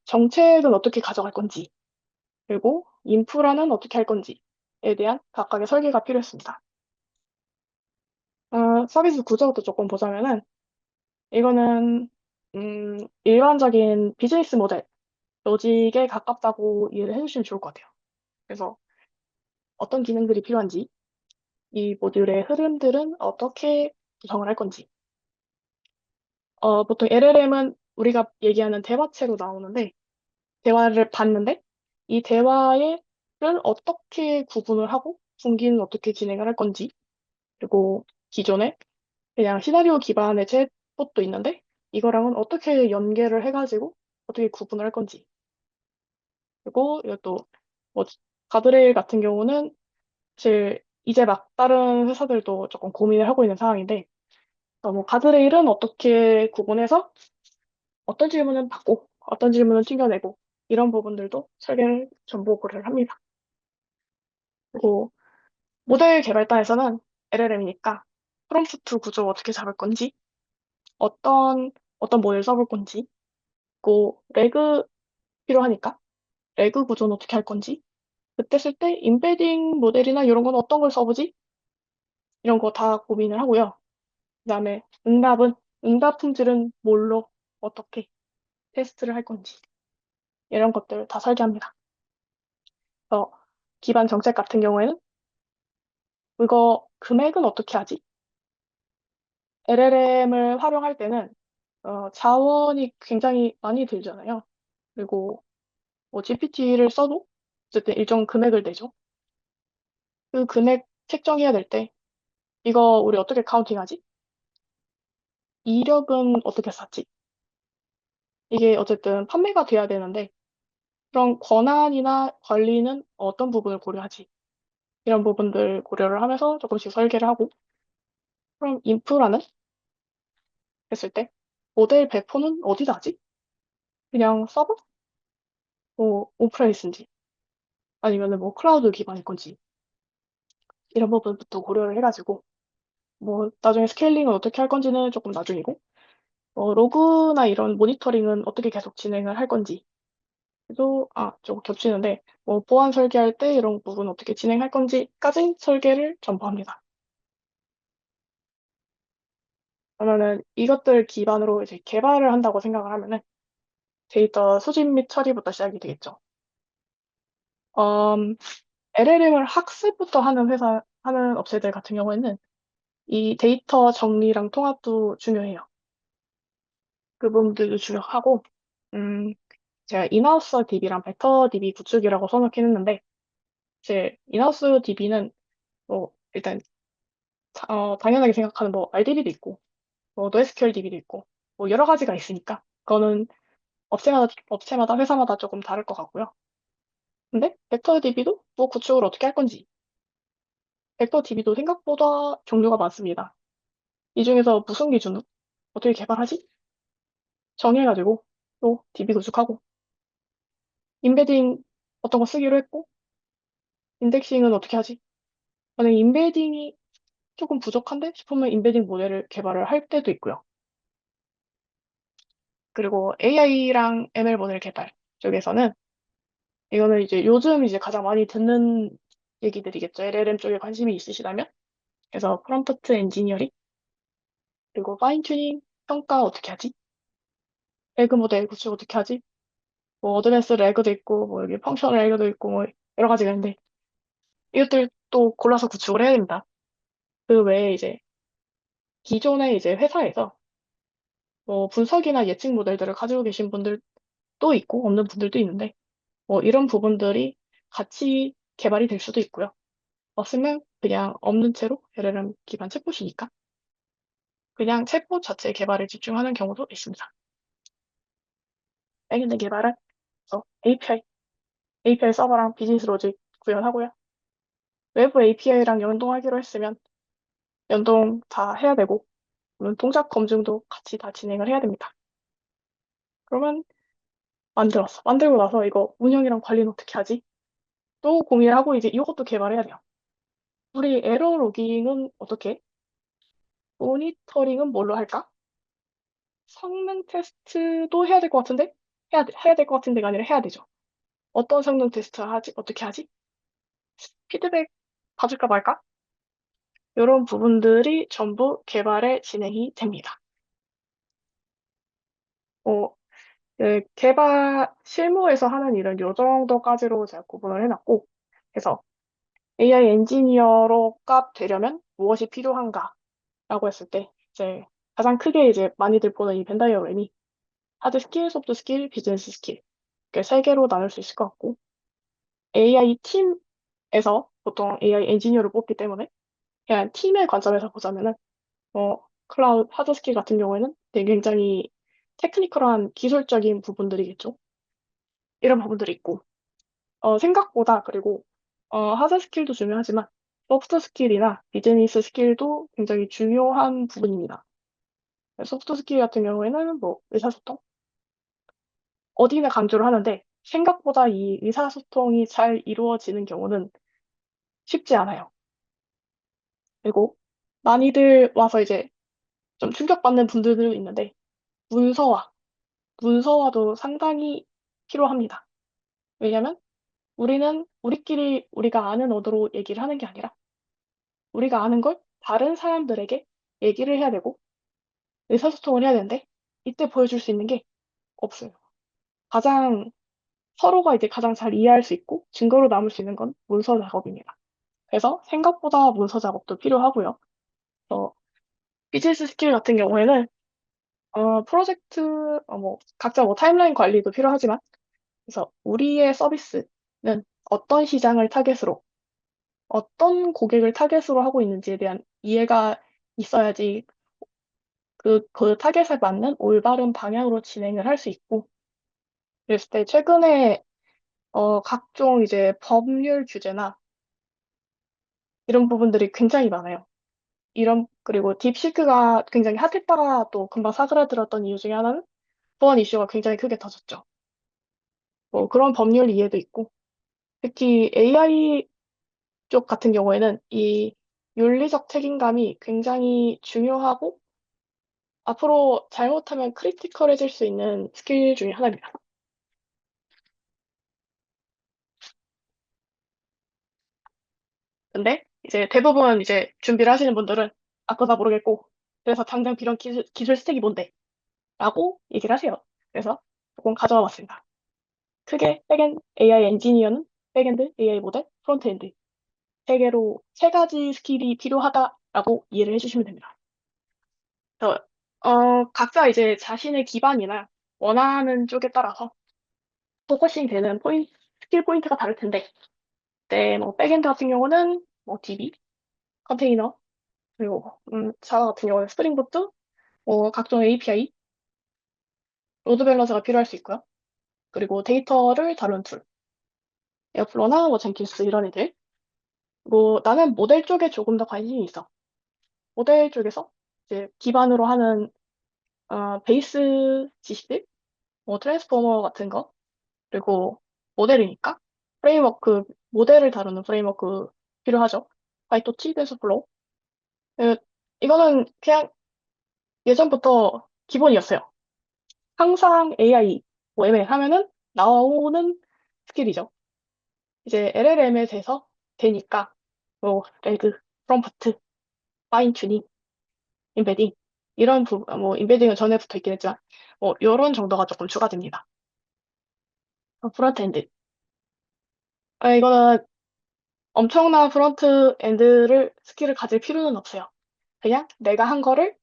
정책은 어떻게 가져갈 건지. 그리고 인프라는 어떻게 할 건지에 대한 각각의 설계가 필요했습니다. 서비스 구조부터 조금 보자면은, 이거는, 일반적인 비즈니스 모델, 로직에 가깝다고 이해를 해주시면 좋을 것 같아요. 그래서, 어떤 기능들이 필요한지, 이 모듈의 흐름들은 어떻게 구성을 할 건지. 보통 LLM은 우리가 얘기하는 대화체로 나오는데, 대화를 봤는데, 이 대화를 어떻게 구분을 하고, 분기는 어떻게 진행을 할 건지, 그리고 기존에 그냥 시나리오 기반의 챗봇도 있는데, 이거랑은 어떻게 연계를 해가지고, 어떻게 구분을 할 건지. 그리고 이것도 뭐 가드레일 같은 경우는 사실 이제 막 다른 회사들도 조금 고민을 하고 있는 상황인데 뭐 가드레일은 어떻게 구분해서 어떤 질문은 받고 어떤 질문은 튕겨내고 이런 부분들도 설계를 전부 고려를 합니다. 그리고 모델 개발단에서는 LLM이니까 프롬프트 구조 어떻게 잡을 건지 어떤 모델 써볼 건지 그리고 레그 필요하니까 레그 구조는 어떻게 할 건지 그때 쓸 때 임베딩 모델이나 이런 건 어떤 걸 써보지? 이런 거 다 고민을 하고요. 그다음에 응답 품질은 뭘로 어떻게 테스트를 할 건지 이런 것들을 다 설계합니다. 그래서 기반 정책 같은 경우에는 이거 금액은 어떻게 하지? LLM을 활용할 때는 자원이 굉장히 많이 들잖아요. 그리고 뭐 GPT를 써도 어쨌든 일정 금액을 내죠. 그 금액 책정해야 될 때 이거 우리 어떻게 카운팅하지? 이력은 어떻게 쌓지? 이게 어쨌든 판매가 돼야 되는데 그런 권한이나 관리는 어떤 부분을 고려하지? 이런 부분들 고려를 하면서 조금씩 설계를 하고 그럼 인프라는 했을 때 모델 배포는 어디다 하지? 그냥 서버? 뭐 온프레미스인지 아니면은 뭐 클라우드 기반일 건지 이런 부분부터 고려를 해가지고 뭐 나중에 스케일링은 어떻게 할 건지는 조금 나중이고 로그나 이런 모니터링은 어떻게 계속 진행을 할 건지 또 좀 겹치는데 뭐 보안 설계할 때 이런 부분 어떻게 진행할 건지까지 설계를 전부합니다. 그러면은 이것들 기반으로 이제 개발을 한다고 생각을 하면은 데이터 수집 및 처리부터 시작이 되겠죠. LLM을 학습부터 하는 업체들 같은 경우에는 이 데이터 정리랑 통합도 중요해요. 그 부분들도 중요하고, 제가 인하우스 DB랑 벡터 DB 구축이라고 써놓긴 했는데, 이제 인하우스 DB는 뭐 일단 당연하게 생각하는 뭐 RDB도 있고, 뭐 NoSQL DB도 있고, 뭐 여러 가지가 있으니까 그거는 업체마다 회사마다 조금 다를 것 같고요. 근데 벡터 DB도 뭐 구축을 어떻게 할 건지, 벡터 DB도 생각보다 종류가 많습니다. 이 중에서 무슨 기준으로 어떻게 개발하지? 정해가지고 또 DB 구축하고, 임베딩 어떤 거 쓰기로 했고, 인덱싱은 어떻게 하지? 만약 임베딩이 조금 부족한데 싶으면 임베딩 모델을 개발을 할 때도 있고요. 그리고 AI랑 ML 모델 개발 쪽에서는 이거는 이제 요즘 이제 가장 많이 듣는 얘기들이겠죠. LLM 쪽에 관심이 있으시다면. 그래서 프롬프트 엔지니어링, 그리고 파인 튜닝, 평가 어떻게 하지? 레그 모델 구축 어떻게 하지? 뭐 어드밴스 레그도 있고, 뭐 여기 펑셔널 레그도 있고, 뭐 여러 가지가 있는데 이것들 또 골라서 구축을 해야 됩니다. 그 외에 이제 기존의 이제 회사에서 뭐 분석이나 예측 모델들을 가지고 계신 분들도 있고 없는 분들도 있는데 뭐 이런 부분들이 같이 개발이 될 수도 있고요. 없으면 그냥 없는 채로 LLM 기반 챗봇이니까 그냥 챗봇 자체 개발에 집중하는 경우도 있습니다. 백엔드 개발은 API 서버랑 비즈니스 로직 구현하고요. 외부 API랑 연동하기로 했으면 연동 다 해야 되고 물론 동작 검증도 같이 다 진행을 해야 됩니다. 그러면 만들었어. 만들고 나서 이거 운영이랑 관리는 어떻게 하지? 또 고민을 하고 이제 이것도 개발해야 돼요. 우리 에러 로깅은 어떻게? 해? 모니터링은 뭘로 할까? 성능 테스트도 해야 될 것 같은데? 해야 될 것 같은데가 아니라 해야 되죠. 어떤 성능 테스트 하지? 어떻게 하지? 피드백 받을까 말까? 이런 부분들이 전부 개발에 진행이 됩니다. 어, 개발 실무에서 하는 일은 이 정도까지로 제가 구분을 해놨고, 그래서 AI 엔지니어로가 되려면 무엇이 필요한가라고 했을 때, 이제 가장 크게 이제 많이들 보는 이 벤 다이어그램이 하드 스킬, 소프트 스킬, 비즈니스 스킬. 이렇게 세 개로 나눌 수 있을 것 같고, AI 팀에서 보통 AI 엔지니어를 뽑기 때문에, 그냥 팀의 관점에서 보자면은, 클라우드 하드 스킬 같은 경우에는 되게 굉장히 테크니컬한 기술적인 부분들이겠죠. 이런 부분들이 있고, 생각보다 그리고 하드 스킬도 중요하지만 소프트 스킬이나 비즈니스 스킬도 굉장히 중요한 부분입니다. 소프트 스킬 같은 경우에는 뭐 의사소통 어디나 강조를 하는데 생각보다 이 의사소통이 잘 이루어지는 경우는 쉽지 않아요. 그리고 많이들 와서 이제 좀 충격받는 분들도 있는데 문서화, 문서화도 상당히 필요합니다. 왜냐면 우리는 우리끼리 우리가 아는 언어로 얘기를 하는 게 아니라 우리가 아는 걸 다른 사람들에게 얘기를 해야 되고 의사소통을 해야 되는데 이때 보여줄 수 있는 게 없어요. 가장 서로가 이제 가장 잘 이해할 수 있고 증거로 남을 수 있는 건 문서 작업입니다. 그래서 생각보다 문서 작업도 필요하고요. 어, 비즈니스 스킬 같은 경우에는 프로젝트 뭐 각자 뭐 타임라인 관리도 필요하지만 그래서 우리의 서비스는 어떤 시장을 타겟으로 어떤 고객을 타겟으로 하고 있는지에 대한 이해가 있어야지 그 타겟에 맞는 올바른 방향으로 진행을 할 수 있고, 그랬을 때 최근에 각종 이제 법률 규제나 이런 부분들이 굉장히 많아요. 그리고 딥시크가 굉장히 핫했다가 또 금방 사그라들었던 이유 중에 하나는 보안 이슈가 굉장히 크게 터졌죠. 뭐 그런 법률 이해도 있고, 특히 AI 쪽 같은 경우에는 이 윤리적 책임감이 굉장히 중요하고 앞으로 잘못하면 크리티컬해질 수 있는 스킬 중에 하나입니다. 근데 이제 대부분 이제 준비를 하시는 분들은 그거 다 모르겠고 그래서 당장 필요한 기술 스택이 뭔데? 라고 얘기를 하세요. 그래서 조금 가져와 봤습니다. 크게 백엔드 AI 엔지니어는 백엔드 AI 모델, 프론트엔드 세 가지 스킬이 필요하다라고 이해를 해주시면 됩니다. 그래서 각자 이제 자신의 기반이나 원하는 쪽에 따라서 포커싱 되는 스킬 포인트가 다를 텐데, 네, 뭐 백엔드 같은 경우는 뭐 DB, 컨테이너, 그리고 자바 같은 경우는 스프링 부트, 각종 API, 로드 밸런서가 필요할 수 있고요. 그리고 데이터를 다루는 툴, 에어플로나 뭐 젠킨스 이런 애들. 뭐 나는 모델 쪽에 조금 더 관심이 있어. 모델 쪽에서 이제 기반으로 하는 베이스 지식들, 뭐 트랜스포머 같은 거, 그리고 모델이니까 프레임워크, 모델을 다루는 프레임워크 필요하죠. 파이토치, 텐서플로우. 그, 이거는 그냥 예전부터 기본이었어요. 항상 AI, 뭐 ML 하면은 나오는 스킬이죠. 이제 LLM에 대해서 되니까 뭐 레그, 프롬프트, 파인 튜닝, 임베딩 이런 뭐 임베딩은 전에 붙어 있긴 했지만 뭐 이런 정도가 조금 추가됩니다. 프론트엔드. 이거는 엄청난 프론트엔드를 스킬을 가질 필요는 없어요. 그냥 내가 한 거를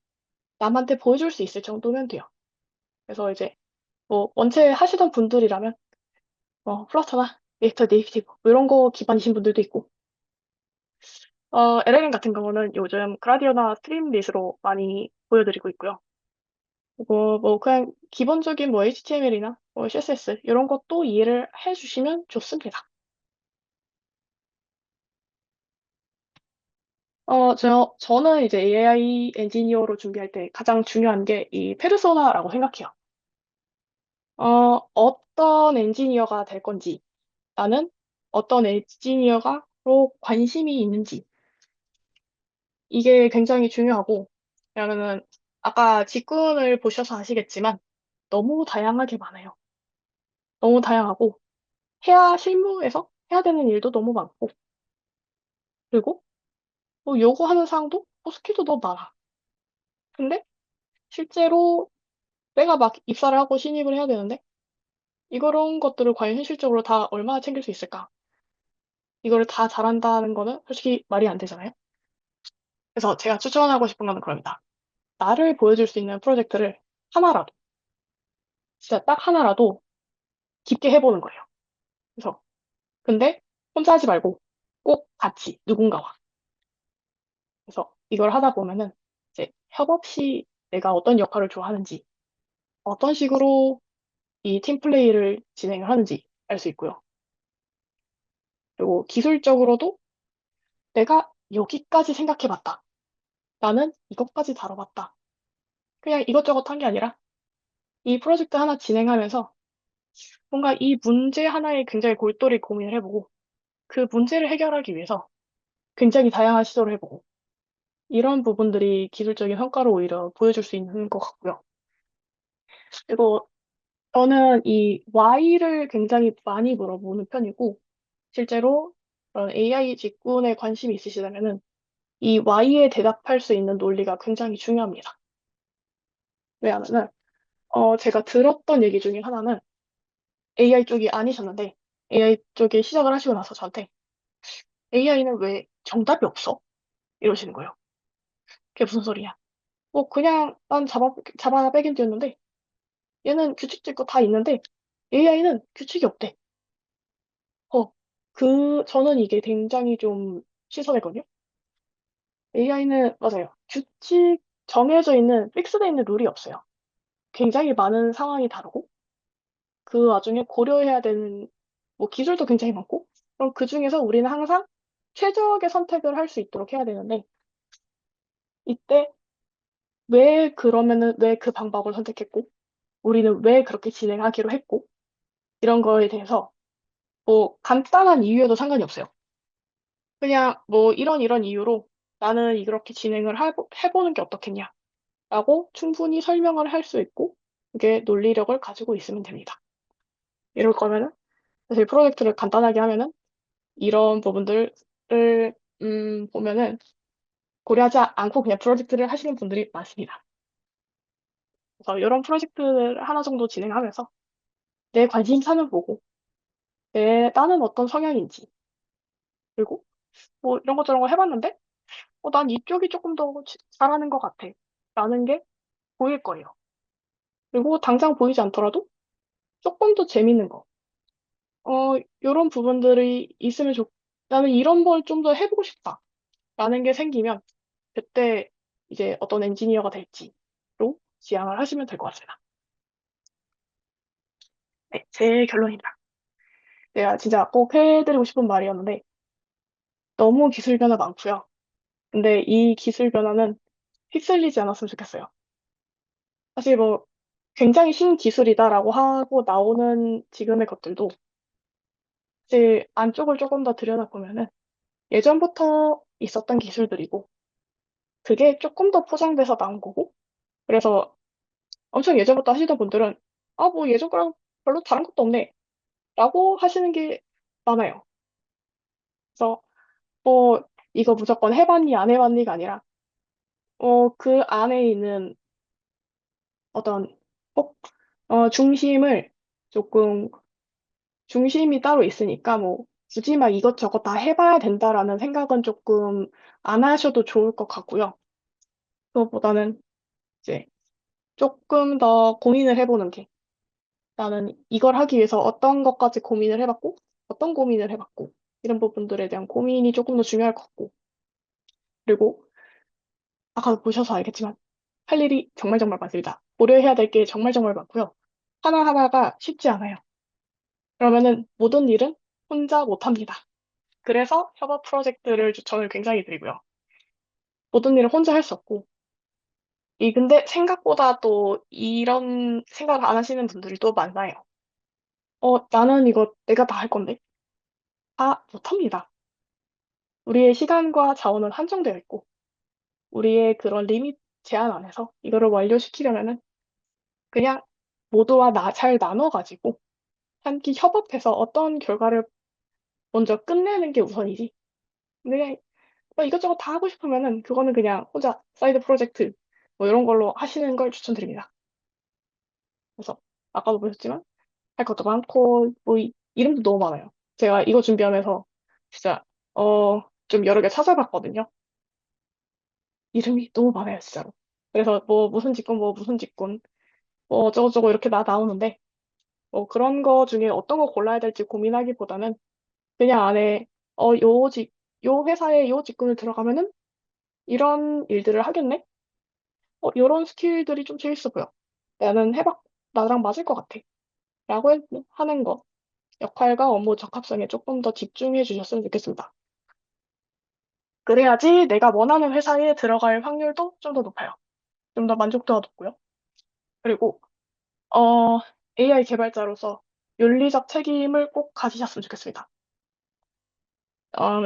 남한테 보여줄 수 있을 정도면 돼요. 그래서 이제 뭐 원체 하시던 분들이라면 플러터나 리액터 네이티브 뭐 이런 거 기반이신 분들도 있고 LLM 같은 경우는 요즘 그라디오나 스트림릿으로 많이 보여드리고 있고요. 그리고 뭐 그냥 기본적인 뭐 HTML이나 뭐 CSS 이런 것도 이해를 해주시면 좋습니다. 저는 이제 AI 엔지니어로 준비할 때 가장 중요한 게 이 페르소나라고 생각해요. 어떤 엔지니어가 될 건지, 나는 어떤 엔지니어가로 관심이 있는지, 이게 굉장히 중요하고, 왜냐면은 아까 직군을 보셔서 아시겠지만 너무 다양하게 많아요. 너무 다양하고, 실무에서 해야 되는 일도 너무 많고, 그리고 뭐 요구하는 사항도 스킬도 너무 많아. 근데 실제로 내가 막 입사를 하고 신입을 해야 되는데, 이런 것들을 과연 현실적으로 다 얼마나 챙길 수 있을까? 이거를 다 잘한다는 거는 솔직히 말이 안 되잖아요. 그래서 제가 추천하고 싶은 거는 그럽니다. 나를 보여줄 수 있는 프로젝트를 하나라도, 진짜 딱 하나라도 깊게 해보는 거예요. 그래서, 근데 혼자 하지 말고 꼭 같이 누군가와. 그래서 이걸 하다 보면은 이제 협업 시 내가 어떤 역할을 좋아하는지, 어떤 식으로 이 팀플레이를 진행을 하는지 알 수 있고요. 그리고 기술적으로도 내가 여기까지 생각해봤다. 나는 이것까지 다뤄봤다. 그냥 이것저것 한 게 아니라 이 프로젝트 하나 진행하면서 뭔가 이 문제 하나에 굉장히 골똘히 고민을 해보고 그 문제를 해결하기 위해서 굉장히 다양한 시도를 해보고 이런 부분들이 기술적인 성과를 오히려 보여줄 수 있는 것 같고요. 그리고 저는 이 Y를 굉장히 많이 물어보는 편이고 실제로 그런 AI 직군에 관심이 있으시다면은 이 Y에 대답할 수 있는 논리가 굉장히 중요합니다. 왜냐하면은 제가 들었던 얘기 중에 하나는 AI 쪽이 아니셨는데 AI 쪽에 시작을 하시고 나서 저한테 AI는 왜 정답이 없어? 이러시는 거예요. 그게 무슨 소리야? 뭐 그냥 난 자바 백엔드였는데 얘는 규칙도 있고 다 있는데 AI는 규칙이 없대. 저는 이게 굉장히 좀 신선했거든요. AI는 맞아요. 규칙 정해져 있는 픽스되어 있는 룰이 없어요. 굉장히 많은 상황이 다르고 그 와중에 고려해야 되는 뭐 기술도 굉장히 많고 그럼 그 중에서 우리는 항상 최적의 선택을 할 수 있도록 해야 되는데 이때 왜 그러면은 왜 그 방법을 선택했고 우리는 왜 그렇게 진행하기로 했고 이런 거에 대해서 뭐 간단한 이유여도 상관이 없어요. 그냥 뭐 이런 이유로 나는 이렇게 진행을 해보는 게 어떻겠냐 라고 충분히 설명을 할 수 있고 그게 논리력을 가지고 있으면 됩니다. 이럴 거면은 사실 프로젝트를 간단하게 하면은 이런 부분들을 보면은 고려하지 않고 그냥 프로젝트를 하시는 분들이 많습니다. 그래서 이런 프로젝트를 하나 정도 진행하면서 내 관심사는 보고 나는 어떤 성향인지 그리고 뭐 이런 것 저런 거 해봤는데 난 이쪽이 조금 더 잘하는 것 같아 라는 게 보일 거예요. 그리고 당장 보이지 않더라도 조금 더 재밌는 거 이런 부분들이 있으면 나는 이런 걸 좀 더 해보고 싶다 라는 게 생기면 그때 이제 어떤 엔지니어가 될지로 지향을 하시면 될 것 같습니다. 네, 제 결론입니다. 내가 진짜 꼭 해드리고 싶은 말이었는데 너무 기술 변화 많고요. 근데 이 기술 변화는 휩쓸리지 않았으면 좋겠어요. 사실 뭐 굉장히 신기술이다라고 하고 나오는 지금의 것들도 사실 안쪽을 조금 더 들여다보면은 예전부터 있었던 기술들이고 그게 조금 더 포장돼서 나온 거고 그래서 엄청 예전부터 하시던 분들은 뭐 예전 거랑 별로 다른 것도 없네 라고 하시는 게 많아요. 그래서 뭐 이거 무조건 해봤니 안 해봤니가 아니라 그 안에 있는 어떤 꼭 중심을 조금 중심이 따로 있으니까 뭐 굳이 막 이것저것 다 해봐야 된다라는 생각은 조금 안 하셔도 좋을 것 같고요. 그것보다는 이제 조금 더 고민을 해보는 게 나는 이걸 하기 위해서 어떤 것까지 고민을 해봤고 어떤 고민을 해봤고 이런 부분들에 대한 고민이 조금 더 중요할 것 같고 그리고 아까 보셔서 알겠지만 할 일이 정말 정말 많습니다. 고려해야 될 게 정말 정말 많고요. 하나하나가 쉽지 않아요. 그러면은 모든 일은 혼자 못합니다. 그래서 협업 프로젝트를 추천을 굉장히 드리고요. 모든 일을 혼자 할 수 없고 근데 생각보다 또 이런 생각 안 하시는 분들이 또 많아요. 나는 이거 내가 다 할 건데. 다 못합니다. 우리의 시간과 자원은 한정되어 있고, 우리의 그런 리밋 제한 안에서 이거를 완료시키려면은 그냥 모두와 잘 나눠가지고 함께 협업해서 어떤 결과를 먼저 끝내는 게 우선이지. 근데 그냥 이것저것 다 하고 싶으면은 그거는 그냥 혼자 사이드 프로젝트 뭐 이런 걸로 하시는 걸 추천드립니다. 그래서 아까도 보셨지만 할 것도 많고 뭐 이름도 너무 많아요. 제가 이거 준비하면서 진짜, 좀 여러 개 찾아봤거든요. 이름이 너무 많아요, 진짜로. 그래서 뭐 무슨 직군, 뭐 무슨 직군, 뭐 어쩌고저쩌고 이렇게 나오는데, 뭐 그런 거 중에 어떤 거 골라야 될지 고민하기보다는 그냥 안에, 요 회사에 요 직군을 들어가면은 이런 일들을 하겠네? 요런 스킬들이 좀 재밌어 보여. 나는 나랑 맞을 것 같아. 라고 하는 거. 역할과 업무 적합성에 조금 더 집중해 주셨으면 좋겠습니다. 그래야지 내가 원하는 회사에 들어갈 확률도 좀 더 높아요. 좀 더 만족도가 높고요. 그리고, 어, AI 개발자로서 윤리적 책임을 꼭 가지셨으면 좋겠습니다.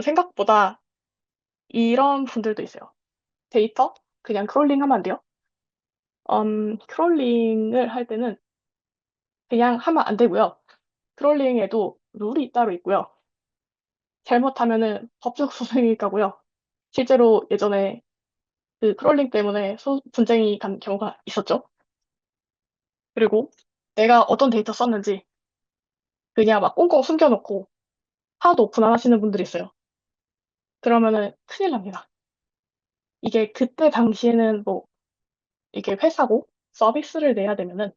생각보다 이런 분들도 있어요. 데이터? 그냥 크롤링 하면 안 돼요. 크롤링을 할 때는 그냥 하면 안 되고요. 크롤링에도 룰이 따로 있고요. 잘못하면은 법적 소송이 가고요. 실제로 예전에 그 크롤링 때문에 분쟁이 간 경우가 있었죠. 그리고 내가 어떤 데이터 썼는지 그냥 막 꽁꽁 숨겨놓고 하나도 오픈 안 하시는 분들이 있어요. 그러면은 큰일 납니다. 이게 그때 당시에는 뭐 이게 회사고 서비스를 내야 되면은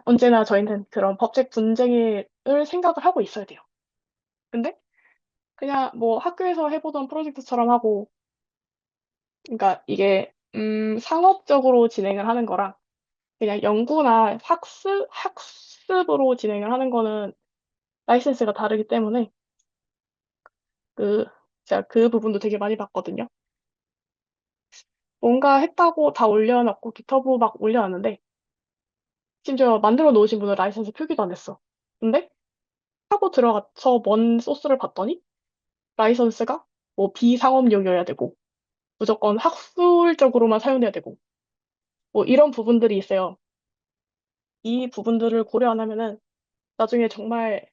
언제나 저희는 그런 법적 분쟁을 생각을 하고 있어야 돼요. 근데 그냥 뭐 학교에서 해보던 프로젝트처럼 하고, 그러니까 이게 상업적으로 진행을 하는 거랑 그냥 연구나 학습으로 진행을 하는 거는 라이센스가 다르기 때문에 그 제가 그 부분도 되게 많이 봤거든요. 뭔가 했다고 다 올려놓고 깃허브 막 올려놨는데 심지어 만들어 놓으신 분은 라이센스 표기도 안 했어. 근데 하고 들어가서 뭔 소스를 봤더니 라이선스가 뭐 비상업용이어야 되고 무조건 학술적으로만 사용돼야 되고 뭐 이런 부분들이 있어요. 이 부분들을 고려 안 하면은 나중에 정말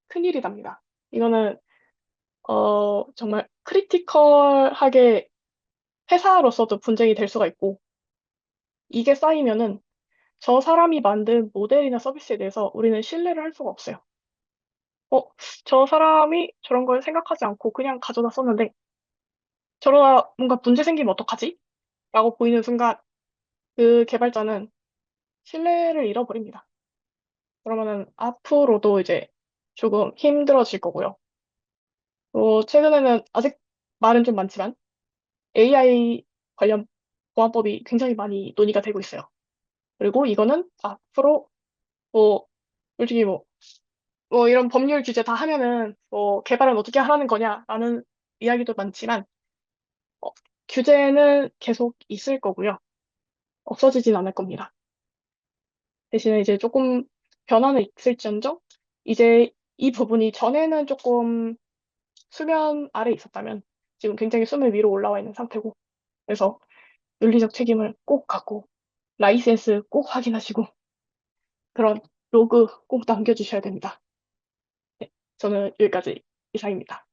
큰일이 납니다. 이거는 정말 크리티컬하게 회사로서도 분쟁이 될 수가 있고 이게 쌓이면은 저 사람이 만든 모델이나 서비스에 대해서 우리는 신뢰를 할 수가 없어요. 어, 저 사람이 저런 걸 생각하지 않고 그냥 가져다 썼는데 저러다 뭔가 문제 생기면 어떡하지? 라고 보이는 순간 그 개발자는 신뢰를 잃어버립니다. 그러면은 앞으로도 이제 조금 힘들어질 거고요. 최근에는 아직 말은 좀 많지만 AI 관련 보안법이 굉장히 많이 논의가 되고 있어요. 그리고 이거는 앞으로 뭐 솔직히 뭐 이런 법률 규제 다 하면은 뭐 개발은 어떻게 하라는 거냐라는 이야기도 많지만 어, 규제는 계속 있을 거고요. 없어지진 않을 겁니다. 대신에 이제 조금 변화는 있을지언정 이제 이 부분이 전에는 조금 수면 아래 있었다면 지금 굉장히 수면 위로 올라와 있는 상태고 그래서 윤리적 책임을 꼭 갖고 라이센스 꼭 확인하시고 그런 로그 꼭 남겨주셔야 됩니다. 네, 저는 여기까지 이상입니다.